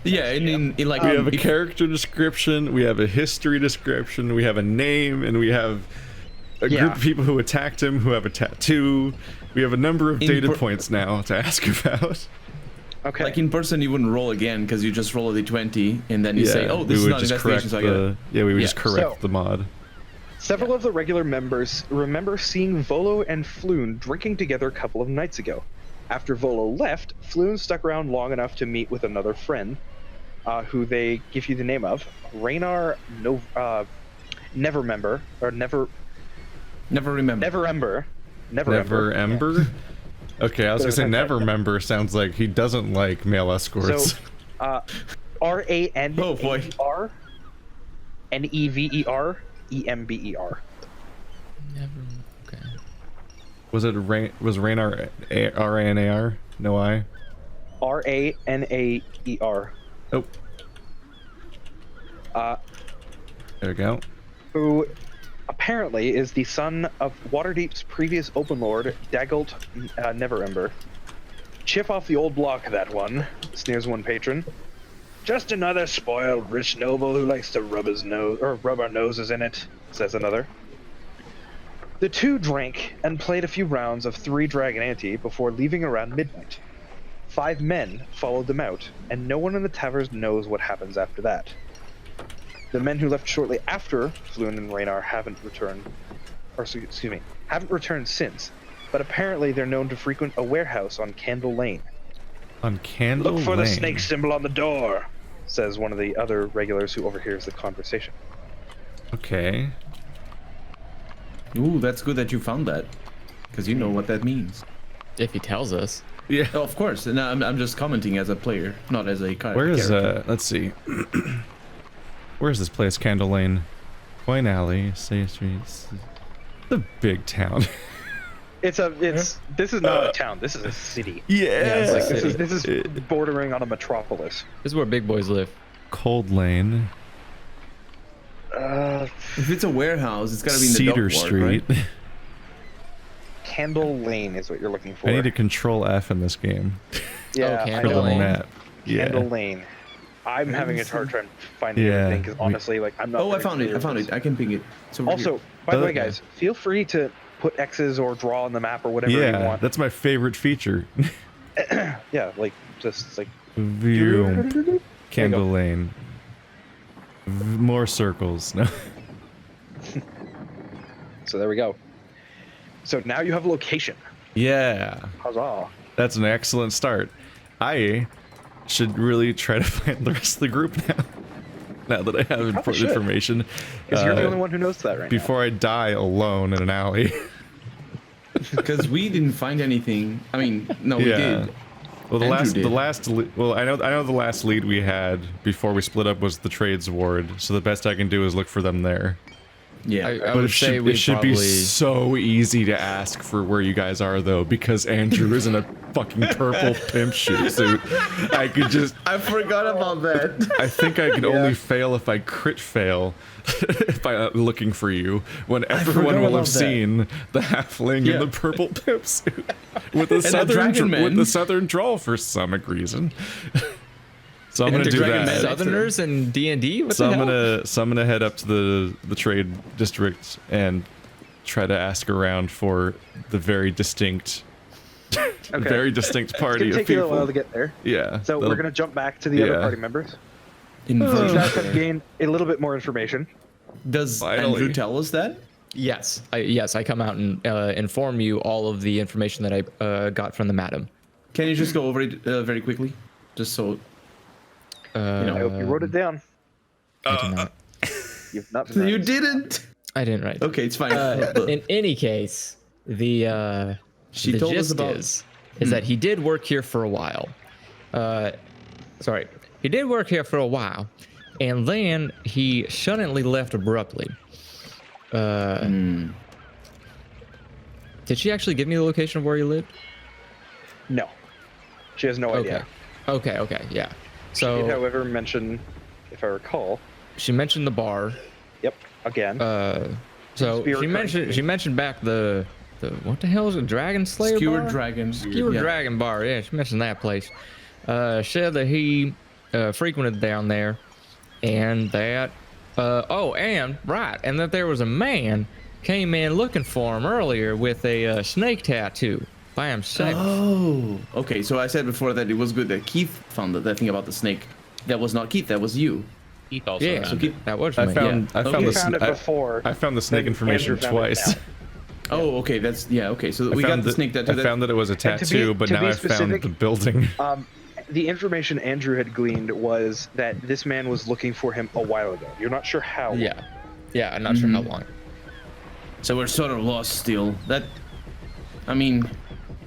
Yeah, in like We have a character description, we have a history description, we have a name, and we have a group of people who attacked him who have a tattoo. We have a number of data points now to ask about. Okay. like in person, you wouldn't roll again because you just roll a d20 and then you say, "Oh, this is not investigation." So I gotta. we would just Yeah. correct the mod. Several of the regular members remember seeing Volo and Floon drinking together a couple of nights ago. After Volo left, Floon stuck around long enough to meet with another friend, who they give you the name of, Raynar Neverember, or Never remember. Never Ember? Okay, I was gonna say Neverember sounds like he doesn't like male escorts. So, R-A-N-A-E-R, Oh, boy. Never Ember. Never. Okay. Was Raynar R-A-N-A-R? No I? R-A-N-A-E-R. Oh. There we go. Who apparently is the son of Waterdeep's previous open lord, Daggalt Neverember. Chip off the old block, that one, sneers one patron. Just another spoiled rich noble who likes to rub our noses in it, says another. The two drank and played a few rounds of 3 Dragon Ante before leaving around midnight. 5 men followed them out, and no one in the tavern knows what happens after that. The men who left shortly after Floon and Raynar haven't returned since, but apparently they're known to frequent a warehouse on Candle Lane. On Candle Look for Lane. the snake symbol on the door, says one of the other regulars who overhears the conversation. Okay. Ooh, that's good that you found that, because you know what that means. If he tells us. Yeah. Oh, of course. And I'm just commenting as a player, not as a character. Where is let's see. Where's this place? Candle Lane. Coin Alley, Say Streets. The big town. This is not a town, this is a city. Yeah. Like, this is bordering on a metropolis. This is where big boys live. Cold Lane. If it's a warehouse, it's gotta be in the Cedar dock ward, Street. right? Candle Lane is what you're looking for. I need to control F in this game. Yeah, Oh, I Candle know. For the Lane. map. Yeah. Candle Lane. I'm having a hard time finding Yeah, everything because we- honestly, like I'm not. Oh, I very found it. familiar with I can ping it. It's over Also, here. by the way, Okay. guys, feel free to put X's or draw on the map or whatever you Yeah, want. that's my favorite feature. Yeah, like just like View. Candle Lane. More circles. No. So there we go. So now you have a location. Yeah. Huzzah! That's an excellent start. I should really try to find the rest of the group now. now that I have important should. information. Because you're the only one who knows that right Before I die alone in an alley. Because we didn't find anything. I mean, no, we did. Well, Andrew did. I know the last lead we had before we split up was the trades ward. So the best I can do is look for them there. Yeah. I But would it say should, we it should probably... be so easy to ask for where you guys are, though, because Andrew is in a fucking purple pimp shoot suit. I could just... I forgot about that. I think I could only fail if I crit fail by looking for you, when everyone forgot will about have that. seen the halfling in the purple pimp suit with a dragon southern drawl for some reason. So I'm And gonna the do dragon that. man. Southerners and D&D? What So the I'm hell? gonna head up to the trade district and try to ask around for the very distinct party It's of gonna take you a while people. to get there. Yeah. So we're gonna jump back to the other party members. So you guys have gained a little bit more information. Does Finally. Andrew tell us that? Yes, I come out and inform you all of the information that I got from the madam. Can you just go over it very quickly? Just so... I hope you wrote it down. I did not. You've not done You that. didn't? I didn't write. Okay, it's fine. In any case, the She the told us gist about- is that he did work here for a while. He did work here for a while, and then he suddenly left abruptly. Did she actually give me the location of where he lived? No. She has no idea. Okay, yeah. She did, So however, mention, if I recall. she mentioned the bar. Yep. Again. So Spirit she mentioned back the what the hell is it? Dragon Slayer Skewered bar? dragon. Skewered Yeah. Dragon Bar, yeah, she mentioned that place. Said that he frequented down there, and that and that there was a man came in looking for him earlier with a snake tattoo by himself. Oh, okay. So I said before that it was good that Keith found that thing about the snake. That was not Keith. That was you. Keith also Yeah, found so it. that was I me. found Okay. the You found it before. I found the snake then information Andrew found it twice. now. Oh, okay. That's okay. So we got the snake tattoo. I found that it was a to be- tattoo, but to now be I found specific, the building. The information Andrew had gleaned was that this man was looking for him a while ago. You're not sure how. Yeah, I'm not sure how long. So we're sort of lost still. That, I mean,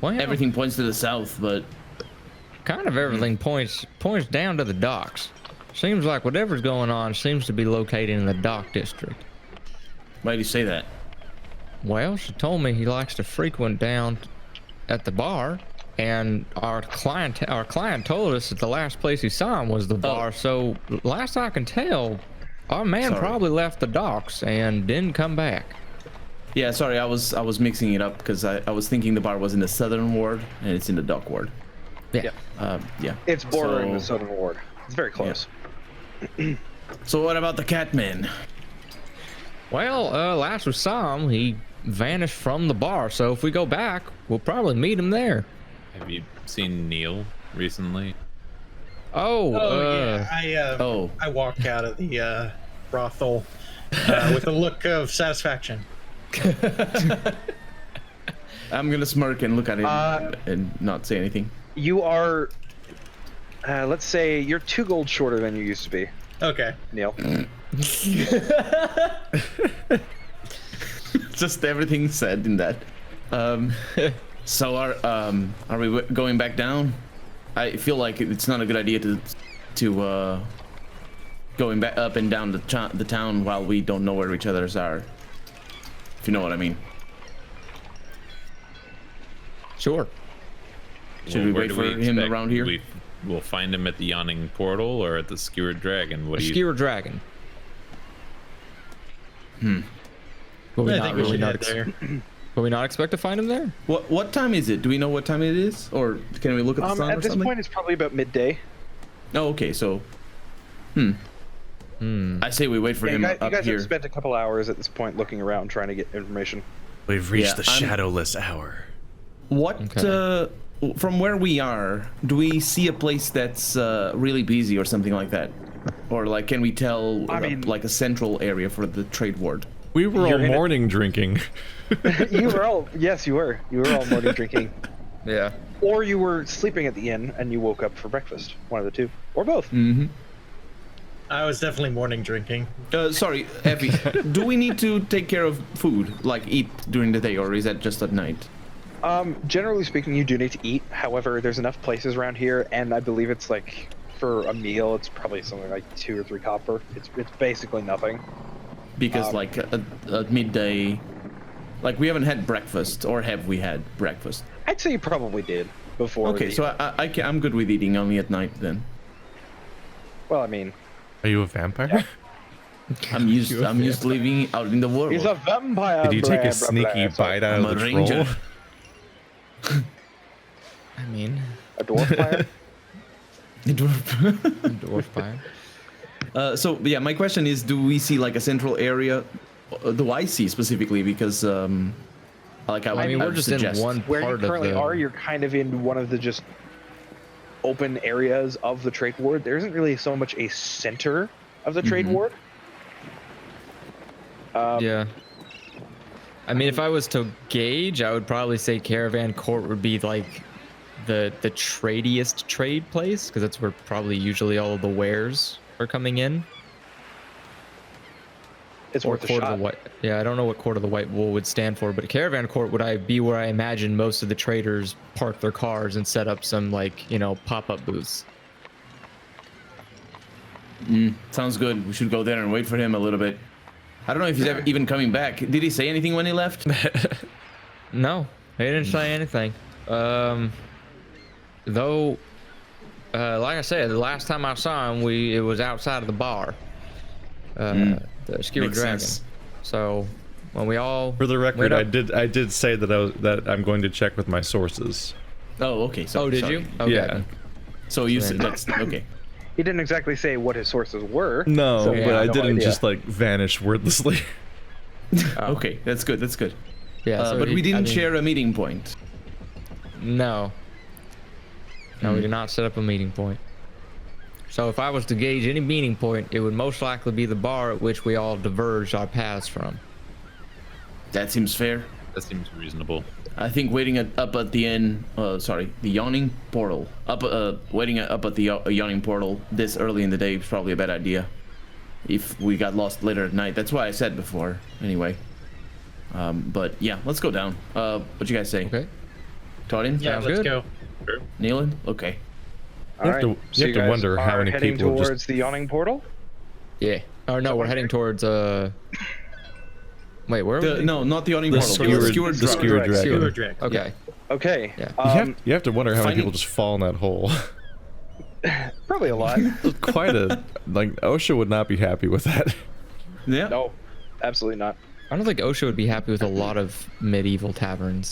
Well, everything points to the south, but kind of everything points down to the docks. Seems like whatever's going on seems to be located in the dock district. why do you say that? Well, she told me he likes to frequent down at the bar, and our client told us that the last place he saw him was the bar. So last I can tell, our man Sorry. probably left the docks and didn't come back. Yeah, sorry. I was mixing it up because I was thinking the bar was in the southern ward and it's in the dock ward. Yeah. Yeah. It's bordering the So- southern ward. It's very close. So what about the cat man? Well, last we saw him, he vanished from the bar. So if we go back, we'll probably meet him there. Have you seen Neil recently? Yeah. I walk out of the brothel with a look of satisfaction. I'm gonna smirk and look at it and not say anything. You are, let's say, you're 2 gold shorter than you used to be, Okay. Neil. Just everything said in that. So are we going back down? I feel like it's not a good idea to going back up and down the town while we don't know where each others are. If you know what I mean. Sure. Should we where wait do for him expect around here? We'll find him at the Yawning Portal or at the Skewered Dragon. What A do you? Skewered Dragon. Will we I not think we really should not head there. Will we not expect to find him there? What time is it? Do we know what time it is, or can we look at the sun At or this something? point, it's probably about midday. Oh, okay. So, I say we wait for Yeah, him you up guys here. have spent a couple hours at this point looking around trying to get information. We've reached Yeah, the I'm- shadowless hour. What, Okay. from where we are, do we see a place that's really busy or something like that? Or like, can we tell like a central area for the trade ward? We were all You're in it. morning drinking. You were all, yes, you were. You were all morning drinking. Yeah. Or you were sleeping at the inn and you woke up for breakfast. One of the two. Or both. Mm-hmm. I was definitely morning drinking. Sorry, Effie. Do we need to take care of food, like eat during the day, or is that just at night? Generally speaking, you do need to eat. However, there's enough places around here, and I believe it's like for a meal, it's probably something like 2 or 3 copper. It's basically nothing. Because like at midday, like we haven't had breakfast, or have we had breakfast? I'd say you probably did before. Okay, so I'm good with eating only at night then. Well, I mean, Are you a vampire? I'm used to living out in the world. he's a vampire. Did you take blah, a blah, sneaky blah. bite out I'm of a the ranger. troll? I mean, A dwarf fire? dwarf fire. So yeah, my question is, do we see like a central area? Do I see specifically? Because like I mean, we're just suggest. in one Where you part currently of the. are, you're kind of in one of the just open areas of the trade ward. There isn't really so much a center of the trade ward. Yeah. I mean, if I was to gauge, I would probably say Caravan Court would be like the tradiest trade place, because that's where probably usually all of the wares are coming in. It's Or worth a Court of shot. the White. Yeah, I don't know what Court of the White Wool would stand for, but Caravan Court would be where I imagine most of the traders park their cars and set up some like pop-up booths. Sounds good. We should go there and wait for him a little bit. I don't know if he's ever even coming back. Did he say anything when he left? No, he didn't say anything. Though, like I said, the last time I saw him, it was outside of the bar. The Skewered Makes Dragon. sense. So when we all For the record, went up- I did say that I'm going to check with my sources. Oh, okay. So, Oh, did sorry. you? Okay. Yeah. So you said Then- that's okay. He didn't exactly say what his sources were. No, so but yeah, I no didn't idea. just like vanish wordlessly. Okay, that's good. That's good. Yeah. So but we I didn't mean, share a meeting point. No. No, we did not set up a meeting point. So if I was to gauge any meeting point, it would most likely be the bar at which we all diverged our paths from. That seems fair. That seems reasonable. I think waiting up at the end. The yawning portal. Waiting up at the yawning portal this early in the day is probably a bad idea. If we got lost later at night, that's why I said before. Anyway. But yeah, let's go down. What you guys say? Okay. Todin? Yeah, Sounds let's good. go. Nealon? Okay. All right. You So have to guys wonder how are many heading people just- towards the yawning portal. Yeah. Oh no, we're heading towards Wait, where? Are we? No, not the yawning The portal. skewered, the dragon. skewered dragon. Skewered Dragon. Okay. Okay. Yeah. You have to wonder how many finding- people just fall in that hole. Probably a lot. Quite a like OSHA would not be happy with that. Yeah. No, absolutely not. I don't think OSHA would be happy with a lot of medieval taverns.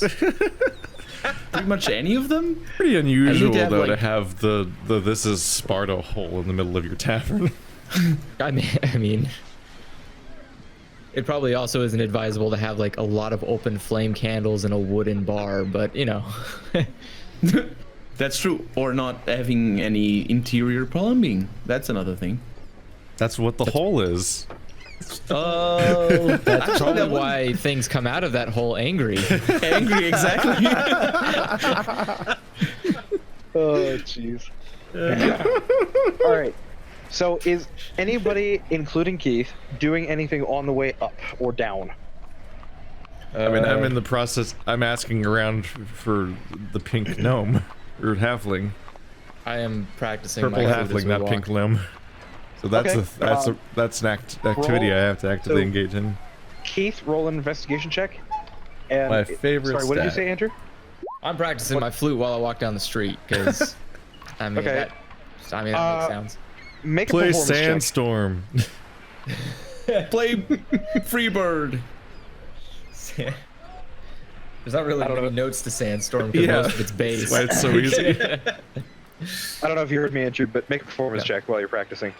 Pretty much any of them? Pretty unusual have, though like- to have the this is Sparta hole in the middle of your tavern. I mean, it probably also isn't advisable to have like a lot of open flame candles in a wooden bar, but That's true. Or not having any interior plumbing. That's another thing. That's what the hole is. Oh, that's probably why things come out of that hole angry. angry. Exactly. Oh, jeez. All right. So, is anybody, including Keith, doing anything on the way up or down? I mean, I'm in the process. I'm asking around for the pink gnome or halfling, I am practicing purple my flute as halfling, we not walk. pink gnome. So that's Okay, that's an activity roll- I have to actively so- engage in. Keith, roll an investigation check. And My favorite Sorry, what did you stat. say, Andrew? I'm practicing my flute while I walk down the street because, I mean, Okay. that makes sounds. Make a Play performance check. Sandstorm. Play Freebird. There's not really I don't many know. notes to Sandstorm because Yeah. most of it's bass. That's why it's so easy. I don't know if you heard me, Andrew, but make a performance check while you're practicing.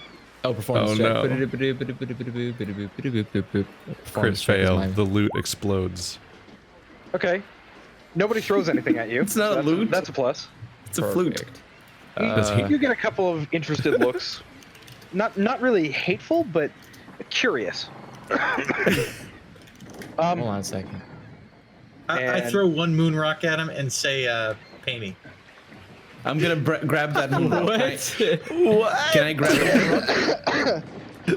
Oh, performance Oh, check. no. Crit Performance check is fail. mine. The loot explodes. Okay. Nobody throws anything at you. It's not a That's loot. That's a plus. It's a flute. Perfect. Does he- You get a couple of interested looks. Not really hateful, but curious. Hold on a second. I And- throw one moon rock at him and say, pay me. I'm gonna grab that moon rock. What? Can I grab the moon rock?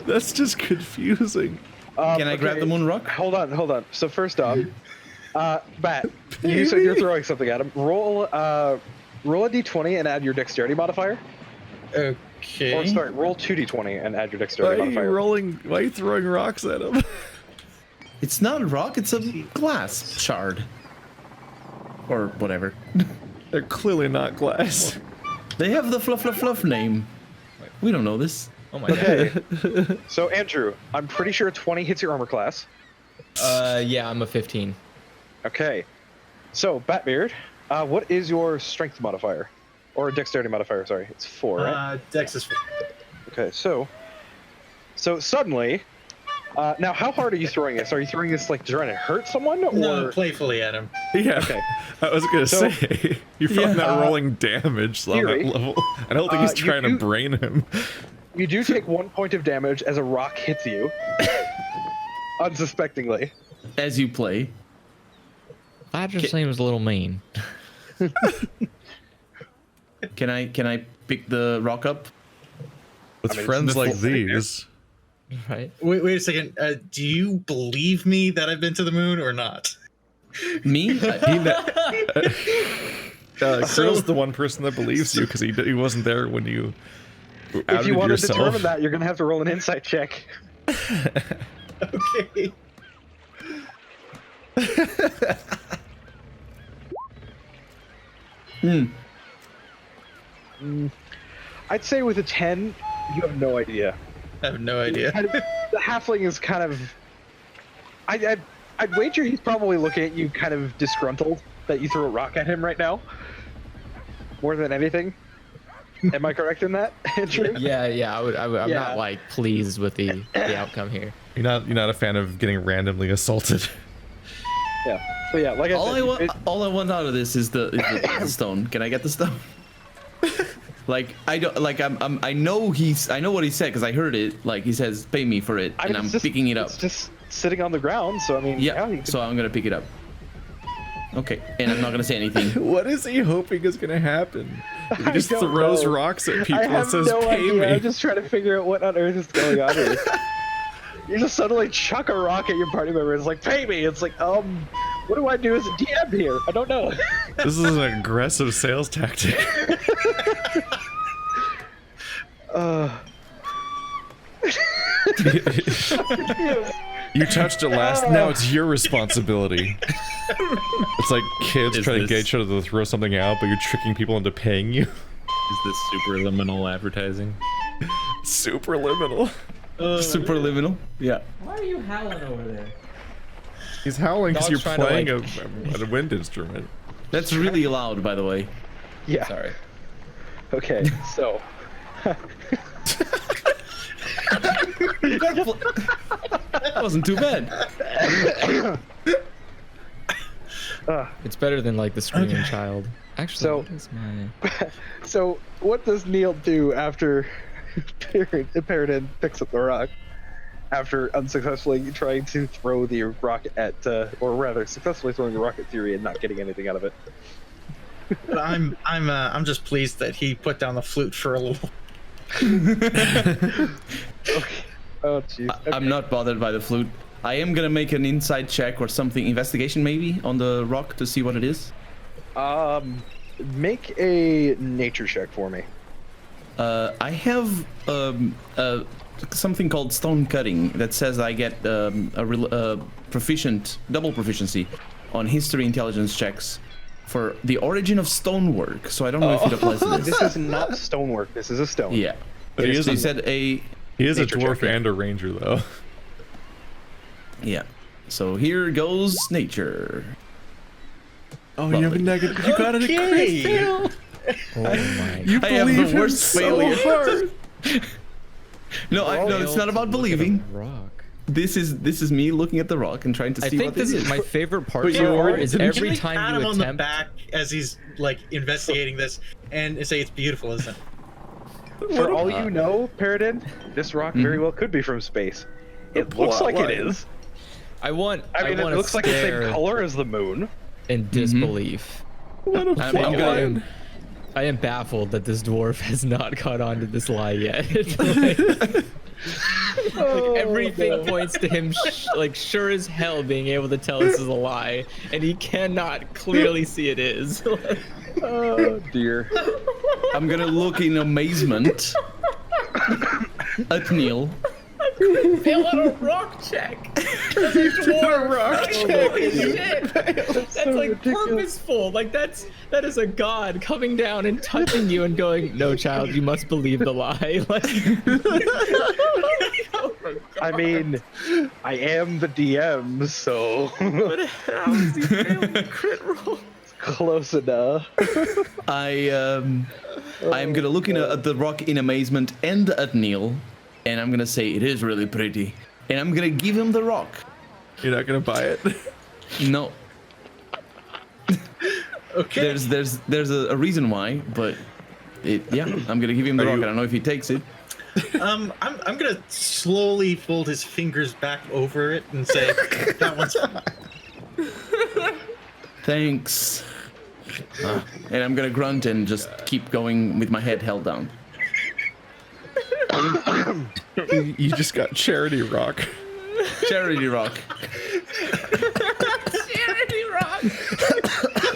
That's just confusing. Can I grab the moon rock? Hold on. So first off, Bat, you said you're throwing something at him. Roll a d20 and add your dexterity modifier. Okay. Or sorry, roll 2d20 and add your Why dexterity are you modifier. why are you throwing rocks at him? It's not a rock, it's a glass shard. Or whatever. They're clearly not glass. They have the fluff name. We don't know this. Oh my god. Okay. So Andrew, I'm pretty sure 20 hits your armor class. Yeah, I'm a 15. Okay. So Batbeard, what is your strength modifier? Or dexterity modifier, sorry. It's 4, right? Dex is 4. Okay, so suddenly, now how hard are you throwing this? Are you throwing this like trying to hurt someone, or No, playfully at him. Yeah. Okay. I was gonna So- say you're probably not rolling damage on that Theory. level. I don't think he's You trying to do- brain him. you do take 1 point of damage as a rock hits you, unsuspectingly. As you play. That just seems a little mean. Can I pick the rock up? With I mean, friends it's like the full thing, these, Right? Wait a second. Do you believe me that I've been to the moon or not? Me? Krill's the one person that believes you because he wasn't there when you If outed you want to yourself. determine that, you're gonna have to roll an insight check. Okay. I'd say with a 10, you have no idea. I have no idea. The halfling is kind of. I'd wager he's probably looking at you kind of disgruntled that you threw a rock at him right now. More than anything. Am I correct in that, Andrew? Yeah, I'm Yeah. not like pleased with the outcome here. You're not a fan of getting randomly assaulted. Yeah. So yeah, like I All said, I want out of this is the stone. Can I get the stone? Like I don't like I know what he said because I heard it. Like he says, "Pay me for it," and I'm it's just- picking it up. It's just sitting on the ground, so I mean, Yeah. you could- So I'm gonna pick it up. Okay, and I'm not gonna say anything. What is he hoping is gonna happen? He I just don't throws know. rocks at people I and have says, no "Pay idea. me." I'm just trying to figure out what on earth is going on here. You just suddenly chuck a rock at your party member. It's like, pay me. It's like, what do I do as a DM here? I don't know. This is an aggressive sales tactic. You touched it last. Now it's your responsibility. It's like kids Is trying to this- get each other to throw something out, but you're tricking people into paying you. Is this superliminal advertising? Superliminal. Superliminal. Yeah. Why are you howling over there? He's howling because Dog's you're trying to, playing a wind instrument. That's really loud, by the way. Yeah. Sorry. Okay. So. That wasn't too bad. It's better than like the screaming child. Actually, So- what is my... So what does Neil do after Paradin picks up the rock? After unsuccessfully trying to throw the rock at, or rather, successfully throwing the rock at Theory and not getting anything out of it. But I'm just pleased that he put down the flute for a little. Okay. Oh jeez. I'm not bothered by the flute. I am gonna make an inside check or something, investigation maybe, on the rock to see what it is. Make a nature check for me. I have something called stone cutting that says I get double proficiency on history intelligence checks for the origin of stonework. So I don't know if it applies to this. This is not stonework. This is a stone. Yeah. But he is They a- said a He is a Nature dwarf check, yeah. and a ranger, though. yeah. So here goes nature. Oh, you have a negative. You got it. Okay. Oh my... You I have the believe him worst so failure. hard. No, it's not about believing. Rock. This is me looking at the rock and trying to I see think what this it is is. my favorite part But so you far already- is didn't every Can we time pat you him on the attempt... back as he's like investigating this and say it's beautiful, isn't it? For all you know, Paradin, this rock very well could be from space. It looks like it is. I want I mean, it want looks like the same color as the moon. in disbelief. What a I'm plot gonna- line. I am baffled that this dwarf has not caught on to this lie yet. Like, everything points to him like sure as hell being able to tell this is a lie, and he cannot clearly see it is. Oh dear. I'm gonna look in amazement at Neil. Fail on a rock check. That's a dwarf. Rock check. Holy shit. That's like ridiculous. Purposeful. Like that is a god coming down and touching you and going, "No, child, you must believe the lie." Like, oh I mean, I am the DM, so but how is he failing the crit roll? close enough. I am gonna look at the rock in amazement and at Neil, and I'm gonna say it is really pretty, and I'm gonna give him the rock. You're not gonna buy it? No. Okay. There's a reason why, but yeah, I'm gonna give him the rock. I don't know if he takes it. I'm gonna slowly fold his fingers back over it and say, "That one's fine." Thanks. And I'm gonna grunt and just keep going with my head held down. You just got charity rock. Charity rock. Charity rock.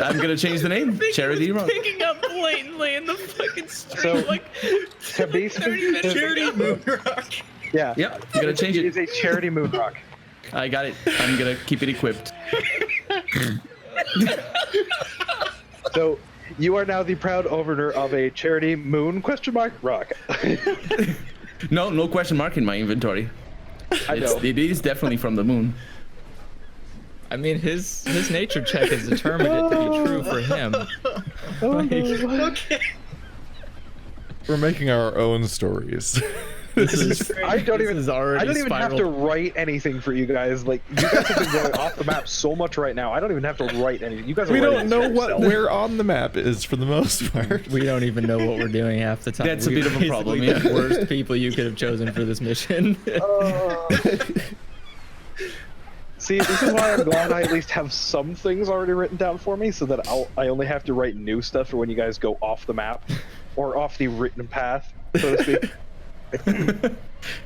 I'm gonna change the name. Charity rock. Picking up blatantly in the fucking street. So, like to be 30 minutes Charity moon rock. yeah. Yep, I'm gonna change It it. is a charity moon rock. I got it. I'm gonna keep it equipped. So you are now the proud owner of a charity moon rock. No question mark in my inventory. I know. It is definitely from the moon. I mean, his nature check has determined it to be true for him. Okay. We're making our own stories. This is I don't even have to spiraled. write anything for you guys. Like, you guys have been going off the map so much right now. I don't even have to write anything. You guys are We writing don't know for what yourself. where on the map is for the most part. We don't even know what we're doing half the time. That's a We're bit of a problem, basically yeah. the worst people you could have chosen for this mission. See, this is why I'm glad I at least have some things already written down for me, so that I only have to write new stuff for when you guys go off the map, or off the written path, so to speak. If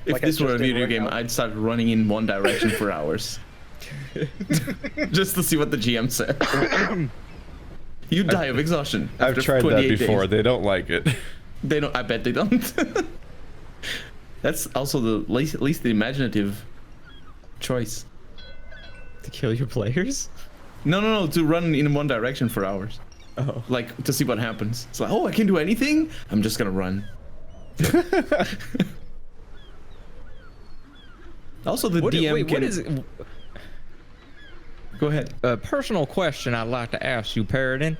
Like I this were a just did video right game, now. I'd start running in one direction for hours. Just to see what the GM said. You die of exhaustion. I've after tried that 28 before. days. They don't like it. They don't. I bet they don't. That's also the least imaginative choice. To kill your players? No. To run in one direction for hours. Oh. Like to see what happens. It's like, oh, I can do anything. I'm just gonna run. Also, the DM can. what is Go ahead. a personal question I'd like to ask you, Paradin?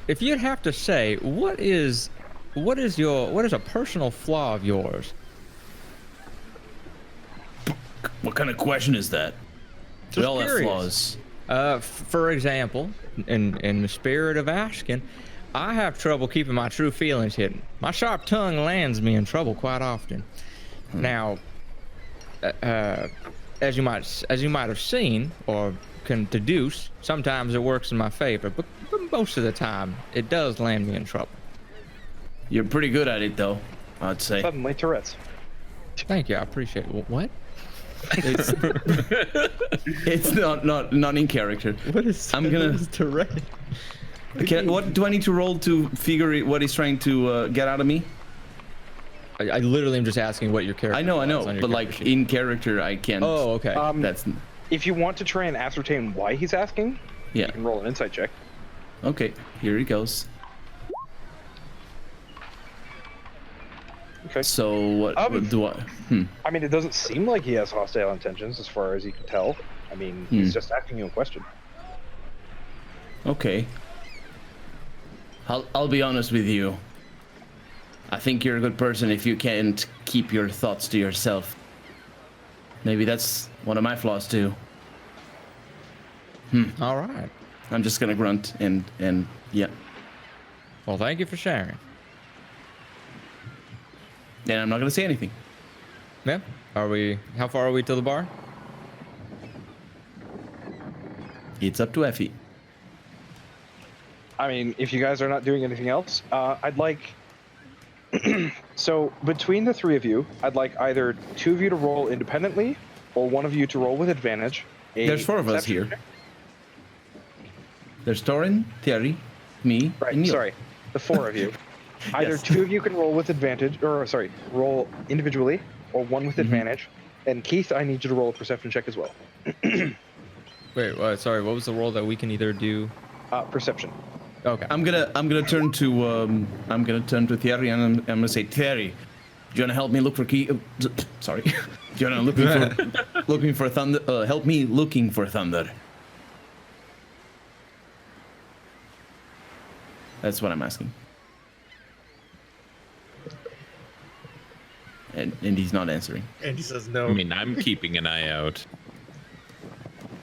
If you'd have to say, what is a personal flaw of yours? What kind of question is that? We Just all have curious. flaws. For example, in the spirit of asking, I have trouble keeping my true feelings hidden. My sharp tongue lands me in trouble quite often. Now, as you might have seen or can deduce, sometimes it works in my favor, but most of the time it does land me in trouble. You're pretty good at it, though. I'd say. Suddenly, Tourette's. Thank you, I appreciate it. What? It's, it's not in character. What is? I'm gonna- what is Tourette? What do I need to roll to figure what he's trying to get out of me? I literally am just asking what your character. I know, was on your but character like sheet. in character, I can't. Oh, okay. That's If you want to try and ascertain why he's asking, yeah. you can roll an insight check. Okay, here he goes. Okay. So what do I? I mean, it doesn't seem like he has hostile intentions, as far as you can tell. I mean, he's just asking you a question. Okay. I'll be honest with you. I think you're a good person if you can't keep your thoughts to yourself. Maybe that's one of my flaws too. All right. I'm just gonna grunt and yeah. Well, thank you for sharing. And I'm not gonna say anything. Yeah. How far are we to the bar? It's up to Effie. I mean, if you guys are not doing anything else, I'd like. So between the three of you, I'd like either two of you to roll independently, or one of you to roll with advantage. There's 4 of us perception here. check. There's Torin, Thierry, me, Right. and Neil. Sorry, the 4 of you. Either Yes. 2 of you can roll with advantage, or sorry, roll individually, or one with advantage. And Keith, I need you to roll a perception check as well. Wait, sorry. What was the role that we can either do? Perception. Okay. I'm gonna turn to Thierry and I'm gonna say, Thierry, do you wanna help me look for key? Sorry, do you wanna looking for thunder? Help me looking for thunder. That's what I'm asking. And he's not answering. And he says no. I mean, I'm keeping an eye out.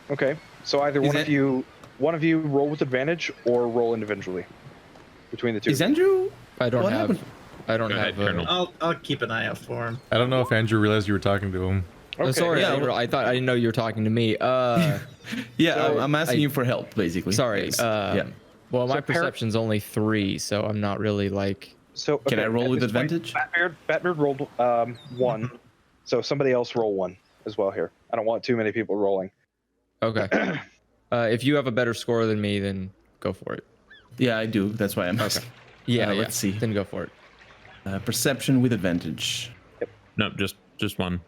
Okay. So either Is one of you roll with advantage or roll individually between the two. Is Andrew? I don't What have. happened? I don't Go ahead, have. Colonel. I'll keep an eye out for him. I don't know if Andrew realized you were talking to him. Okay. Sorry, Yeah, I thought I didn't know you were talking to me. Yeah, So I'm asking I- you for help, basically. Sorry. Yes. Yeah. Well, my So perception's only 3, so I'm not really like. So Can I roll at with this point, advantage? Batbeard rolled 1, so somebody else roll 1 as well here. I don't want too many people rolling. Okay. If you have a better score than me, then go for it. Yeah, I do. That's why I'm asking. Yeah. Let's see. Then go for it. Perception with advantage. No, just one.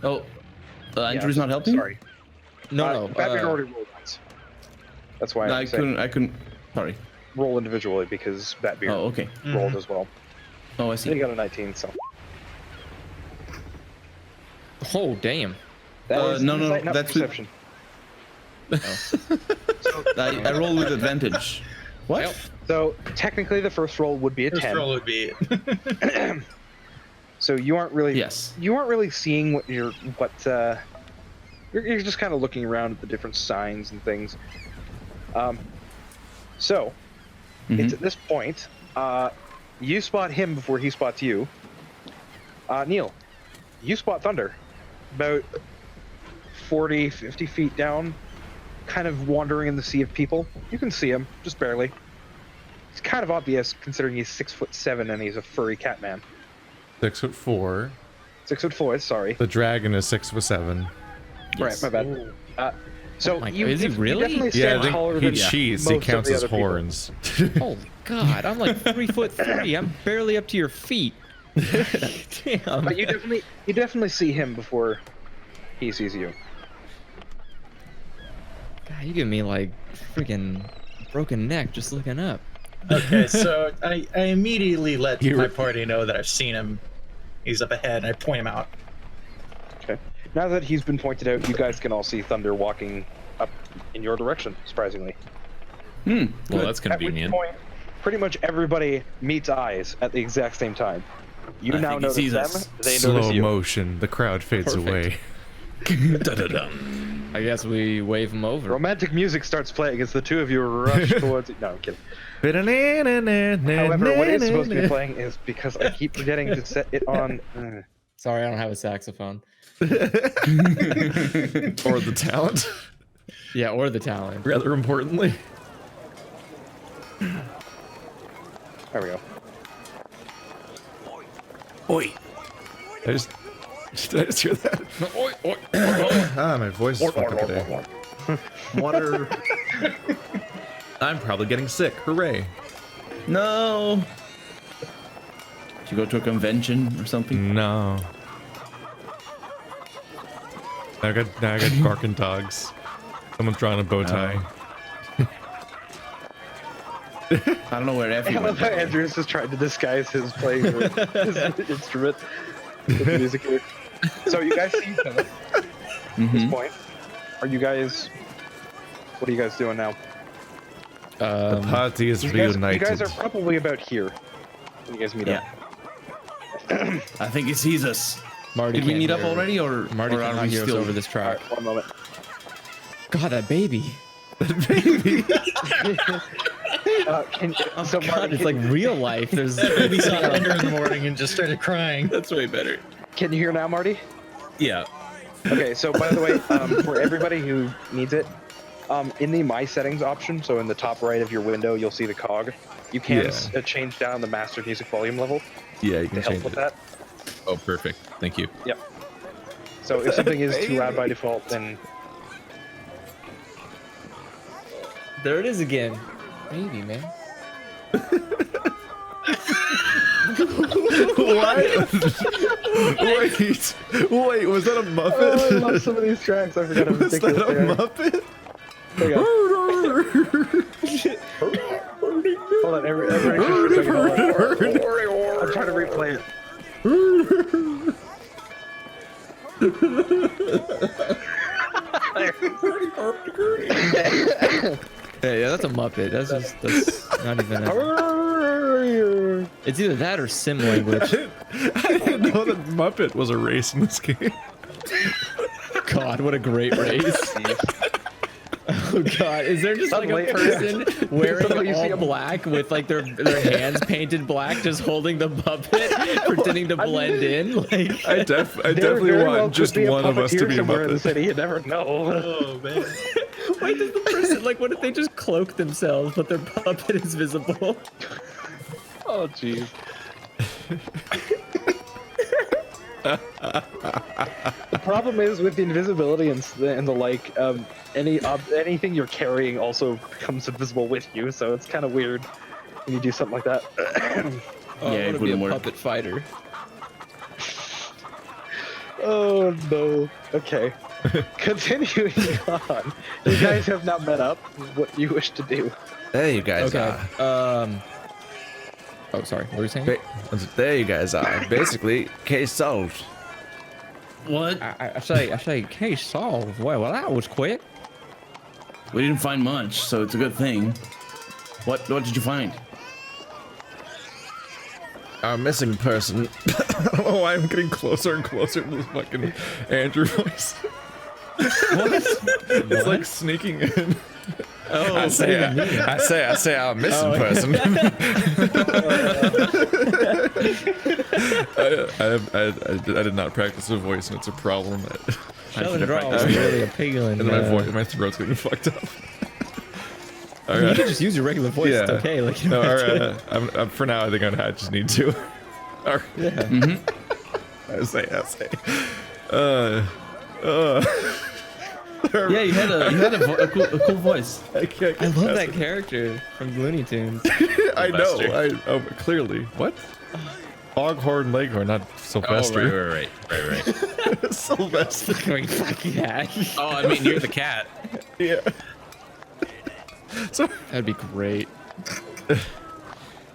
Oh, Andrew's Yeah, not helping. Sorry. No. Batbeard already rolled once. That's why I I'm saying couldn't. Sorry. roll individually because Batbeard Oh, okay. rolled as well. Oh, I He see. got a 19, so. Oh, damn. That is no, insight, not that's with- perception. I roll with advantage. What? Well, So technically, the first roll would be a First 10. roll would be So you aren't really Yes. you aren't really seeing what you're just kind of looking around at the different signs and things. So it's at this point you spot him before he spots you. Neil, you spot Thunder about 40-50 feet down, kind of wandering in the sea of people. You can see him just barely. It's kind of obvious considering he's 6'7" and he's a furry cat man. 6'4". 6'4", sorry. The dragon is 6'7". Right, my bad. So my you, God, is he you really? definitely Yeah, stand I think taller he than cheats. He most of counts the his other people. horns. oh God, I'm like 3'3". I'm barely up to your feet. Damn. But you definitely see him before he sees you. God, you give me like freaking broken neck just looking up. okay. So I immediately let You my were- party know that I've seen him. He's up ahead, and I point him out. Okay. Now that he's been pointed out, you guys can all see Thunder walking up in your direction. Surprisingly. Well, that's At which convenient. point, pretty much everybody meets eyes at the exact same time. You I now think he notice sees them. us. They Slow notice you. motion. The crowd fades Perfect. away. Da-da-dum. I guess we wave him over. Romantic music starts playing as the two of you rush towards. No, I'm kidding. However, what is supposed to be playing is because I keep forgetting to set it on. Sorry, I don't have a saxophone. Or the talent, Yeah, or the talent. rather importantly. There we go. Oi. Did I just hear that? My voice is fucked up today. Water. I'm probably getting sick. Hooray. No. Did you go to a convention or something? No. Now I got barking dogs. Someone's drawing a bow tie. I don't know where I everyone. love how Andrew's just trying to disguise his playing his instrument with the music here. So you guys see each other at this point. Are you guys? What are you guys doing now? The party is You reunited. guys are probably about here when you guys meet Yeah. up. I think he sees us. Marty, Did we can't meet up hear- already, or Marty or are cannot we hear us still over this track. One moment. God, that baby. Can, Oh so God, Marty, it's like real life. There's Maybe saw Thunder in the morning and just started crying. That's way better. can you hear now, Marty? Yeah. Okay, so by the way, for everybody who needs it, In the My Settings option, so in the top right of your window, you'll see the cog. You can change down the master music volume level Yeah, you to can help change with it. that. Oh, perfect. Thank you. Yep. So if something is too loud by default, then There it is again. Maybe, man. What? Wait, was that a Muppet? oh, I love some of these tracks. I forgot how Was that a ridiculous they are. Muppet? Hang on. Hold on, everybody just a second, hold on. I'm trying to replay it. Yeah, that's a Muppet. That's not even It's either that or sim language. I didn't know that Muppet was a race in this game. God, what a great race. Oh God, is there just like a person wearing all black with like their hands painted black, just holding the puppet, pretending to blend in? Like I definitely want just one of us to be a somewhere in the Muppet. city. You never know. Oh man. why does the person like? What if they just cloak themselves, but their puppet is visible? Oh jeez. The problem is with the invisibility and the like, anything you're carrying also becomes invisible with you, so it's kind of weird when you do something like that. Oh, Yeah, I it want to be a wouldn't work. puppet fighter. Oh no. Okay. Continuing on. You guys have not met up. What you wish to do? There you guys Okay. are. Oh, sorry. What were you saying? There you guys are. Basically, case solved. What? I say, case solved. Well, that was quick. We didn't find much, so it's a good thing. What did you find? Our missing person. Oh, I'm getting closer and closer to the fucking Andrew voice. What? It's like sneaking in. Oh, I say our missing person. I did not practice a voice, and it's a problem. Sheldon Draw was really appealing. And my throat's getting fucked up. All You right. can just use your regular voice. Yeah. It's okay. Like, you No, don't all have to- right. I'm, for now, I think I just need to. All right. Yeah. I say. Yeah, you had a cool voice. I can't. I get love past that it. character from Looney Tunes. I know. Sylvester. Clearly. What? Foghorn Leghorn, not Oh, Sylvester. right. Sylvester. Going, fuck yeah. Oh, I mean, you're the cat. Yeah. So That'd be great.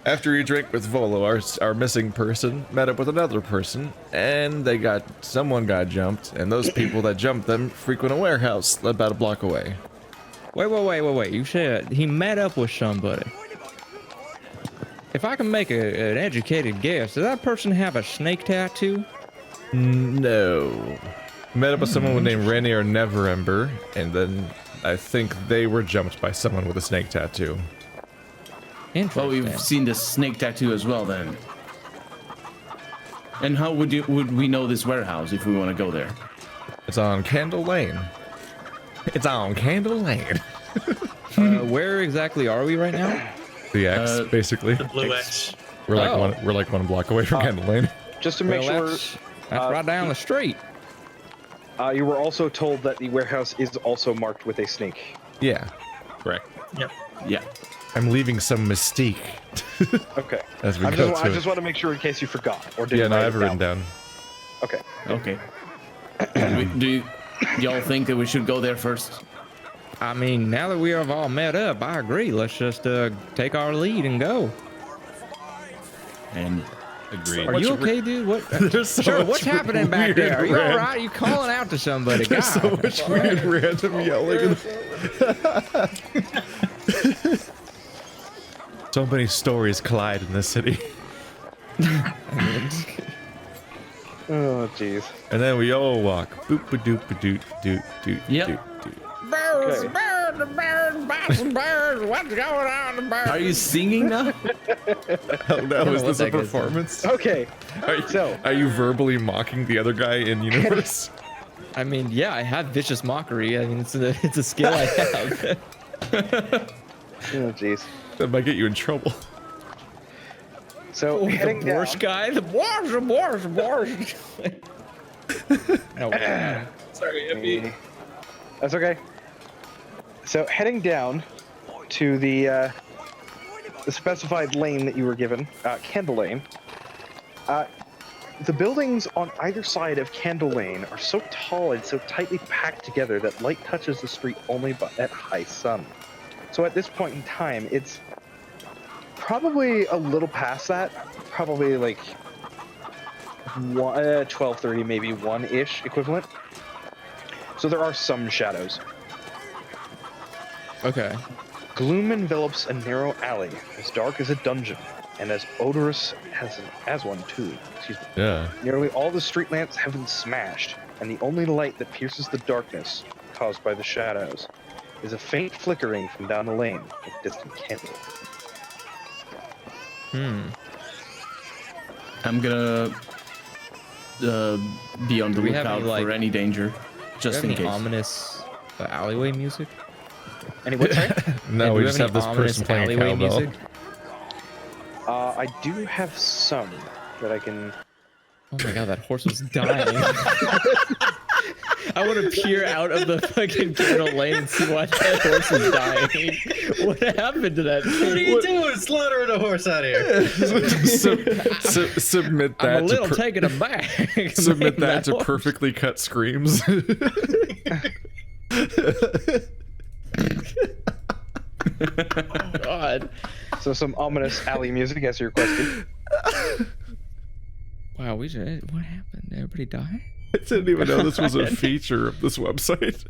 after you drink with Volo, our missing person met up with another person, and someone got jumped, and those people that jumped them frequent a warehouse about a block away. Wait. You said he met up with somebody. If I can make an educated guess, does that person have a snake tattoo? No. Met up with someone named Rainier Neverember, and then I think they were jumped by someone with a snake tattoo. Interesting. Well, we've seen the snake tattoo as well then. And how would we know this warehouse if we want to go there? It's on Candle Lane. Where exactly are we right now? The X, basically. The blue X. We're like Oh. we're like one block away from Candle Lane. Just to make sure, That's right down the street. you were also told that the warehouse is also marked with a snake. Yeah. Correct. Yep. Yeah. I'm leaving some mystique Okay. as we I go just, to I just want to make sure in case you forgot or didn't. Yeah, no, I write have it written down. Okay. Okay. Do y'all think that we should go there first? I mean, now that we have all met up, I agree. Let's just take our lead and go. And Agreed. Are you okay, dude? What? There's so Sure. much What's happening back weird there? Are you all ran- right? You calling out to somebody? There's so God. much weird random yelling. So many stories collide in this city. Oh, jeez. And then we all walk. Boop ba doop ba doot doot doot Yep. doot doot. Birds, Okay. birds, what's going on? The birds? are you singing now? Hell no, know is what this a that guy's performance? Okay. Are you, So- are you verbally mocking the other guy in universe? I mean, yeah, I have vicious mockery. I mean, it's a skill I have. Oh, jeez. That might get you in trouble. So Oh, heading the down. Borscht guy, the Borscht. No, Sorry, Effie. That's okay. So heading down to the specified lane that you were given, Candle Lane. The buildings on either side of Candle Lane are so tall and so tightly packed together that light touches the street only at high sun. So at this point in time, it's probably a little past that, probably like 12:30, maybe 1-ish equivalent. So there are some shadows. Okay. Gloom envelops a narrow alley, as dark as a dungeon, and as odorous as one too. Excuse me. Yeah. Nearly all the street lamps have been smashed, and the only light that pierces the darkness caused by the shadows is a faint flickering from down the lane of distant candle. I'm gonna be on the Do we have lookout any, like- for any danger, just Do in you have any case. ominous alleyway music? Any what, sorry? No, And we do just any have this ominous person playing alleyway cowbell. music? I do have some that I can... Oh my god, that horse was dying. I want to peer out of the fucking candle lane and see why that horse is dying. What happened to that What are thing? you doing? Slaughtering a horse out here. Submit that I'm a little to taken aback. submit Man, that to horse- perfectly cut screams. God. So some ominous alley music as you requested. Wow, what happened? Everybody die? I didn't even know this was a feature of this website.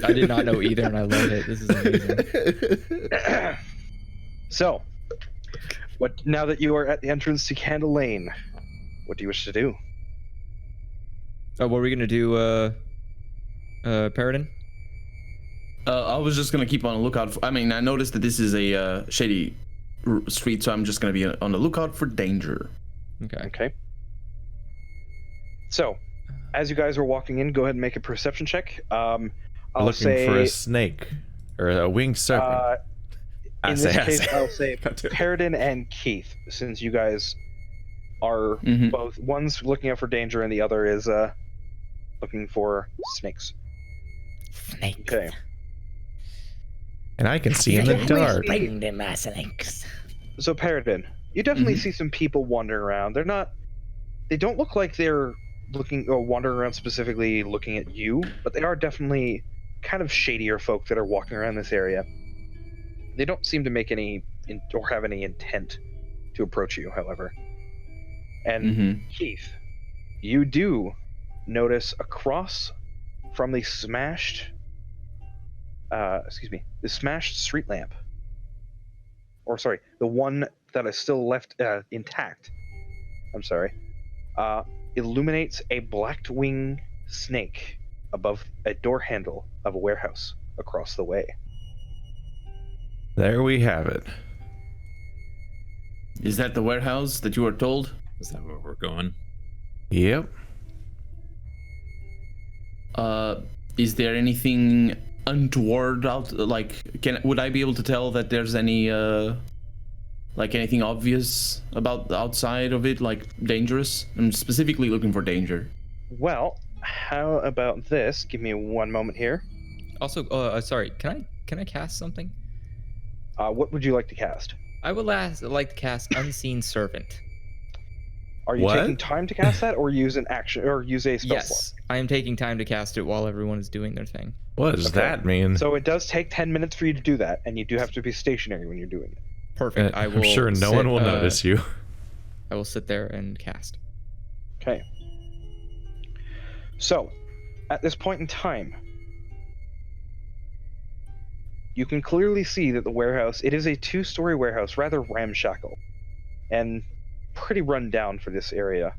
I did not know either, and I love it. This is amazing. So, now that you are at the entrance to Candle Lane, what do you wish to do? Oh, what are we gonna do, Paradin? I was just gonna keep on the lookout. I mean, I noticed that this is a shady street, so I'm just gonna be on the lookout for danger. Okay. Okay. So, as you guys are walking in, go ahead and make a perception check. I'll Looking say for a snake or a winged serpent. in this I case, say. I'll say God damn it. Paradin and Keith, since you guys are Mhm. both, one's looking out for danger and the other is looking for snakes. Snake. Okay. And I can see in the dark. Bring them snakes. So Paradin, you definitely Mhm. see some people wandering around. They don't look like they're looking or wandering around specifically looking at you, but they are definitely kind of shadier folk that are walking around this area. They don't seem to make any or have any intent to approach you, however. And Mm-hmm. Keith, you do notice across from the smashed street lamp, or sorry, the one that is still left intact, I'm sorry, illuminates a black-winged snake above a door handle of a warehouse across the way. There we have it. Is that the warehouse that you were told? Is that where we're going? Yep. Is there anything untoward out? Like, would I be able to tell that there's any like anything obvious about the outside of it, like dangerous? I'm specifically looking for danger. Well, how about this? Give me one moment here. Also, sorry, can I cast something? What would you like to cast? I would like to cast Unseen Servant. Are you What? taking time to cast that, or use an action, or use a spell Yes, I am taking time to cast it while everyone is doing their thing. What does Okay. that mean? slot? So it does take 10 minutes for you to do that, and you do have to be stationary when you're doing it. Perfect. I will. I'm sure no one will sit, notice you. I will sit there and cast. Okay. So, at this point in time, you can clearly see that the warehouse, it is a 2-story warehouse, rather ramshackle, and pretty run down for this area.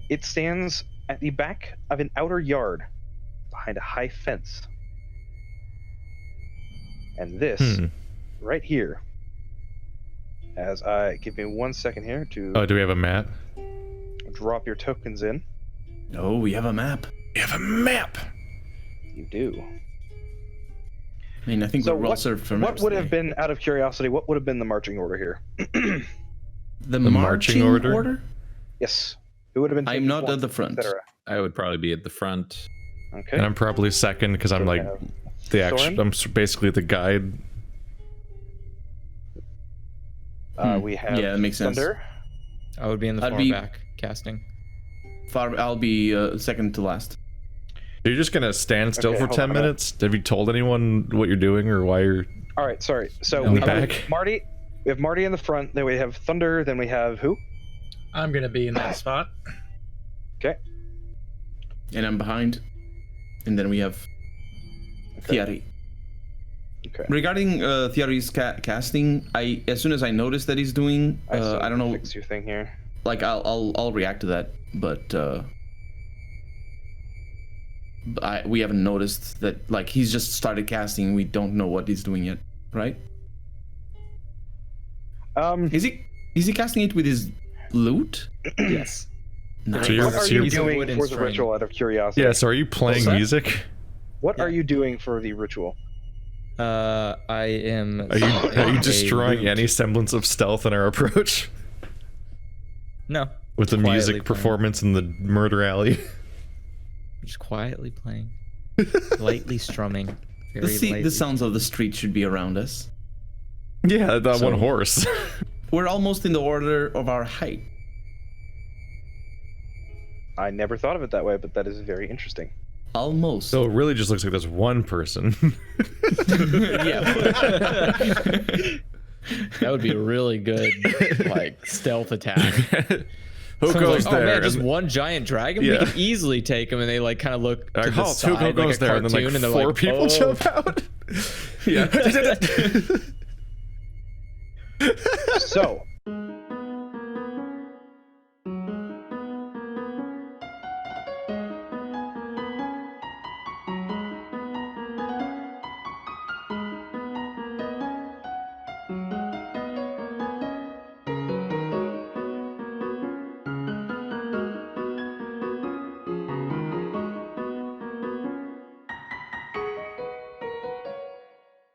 It stands at the back of an outer yard, behind a high fence. And this, right here, as I, give me 1 second here to Oh, do we have a map? drop your tokens in. Oh, we have a map. We have a map. You do. I mean, I think So we're well what, served for what maps would have today. been, out of curiosity, what would have been the marching order here? The marching order? Yes. Who would have been? I'm taking not points, at the front. etc.? I would probably be at the front. Okay. And I'm probably second because I'm So we like have the actual. Thorin. I'm basically the guide. We have Yeah, that makes sense. Thunder. I would be in the I'd far be- back casting. I'll be second to last. You're just gonna stand still Okay, for hold 10 on a minute. minutes? Have you told anyone what you're doing or why you're? All right, sorry. So In we the have back. Marty. We have Marty in the front. Then we have Thunder. Then we have who? I'm gonna be in that spot. Okay. And I'm behind. And then we have Thierry. Okay. Regarding Thierry's casting, as soon as I notice that he's doing, still I don't know, Fix your thing here. like I'll react to that, but we haven't noticed that. Like he's just started casting, we don't know what he's doing yet, right? Is he casting it with his lute? Yes. Nice. So you're- What are so you you're- doing Wooden for the string. ritual? Out of curiosity. Yeah. So are you playing What's that? music? What are you doing for the ritual? I am. Are you a destroying lute. any semblance of stealth in our approach No. with the Quietly music playing. performance in the murder alley? Just quietly playing, lightly strumming. Very The lightly. sounds of the street should be around us. Yeah, that So- one horse. We're almost in the order of our height. I never thought of it that way, but that is very interesting. Almost. So it really just looks like there's one person. Yeah. That would be a really good like stealth attack. Who Someone's goes like, there? Oh man, just And- one giant dragon. Yeah. We could easily take him, and they like kind of look to like, the halt, side, who like goes a there? And then cartoon, like and they're four like, people oh. jump out. Yeah. So,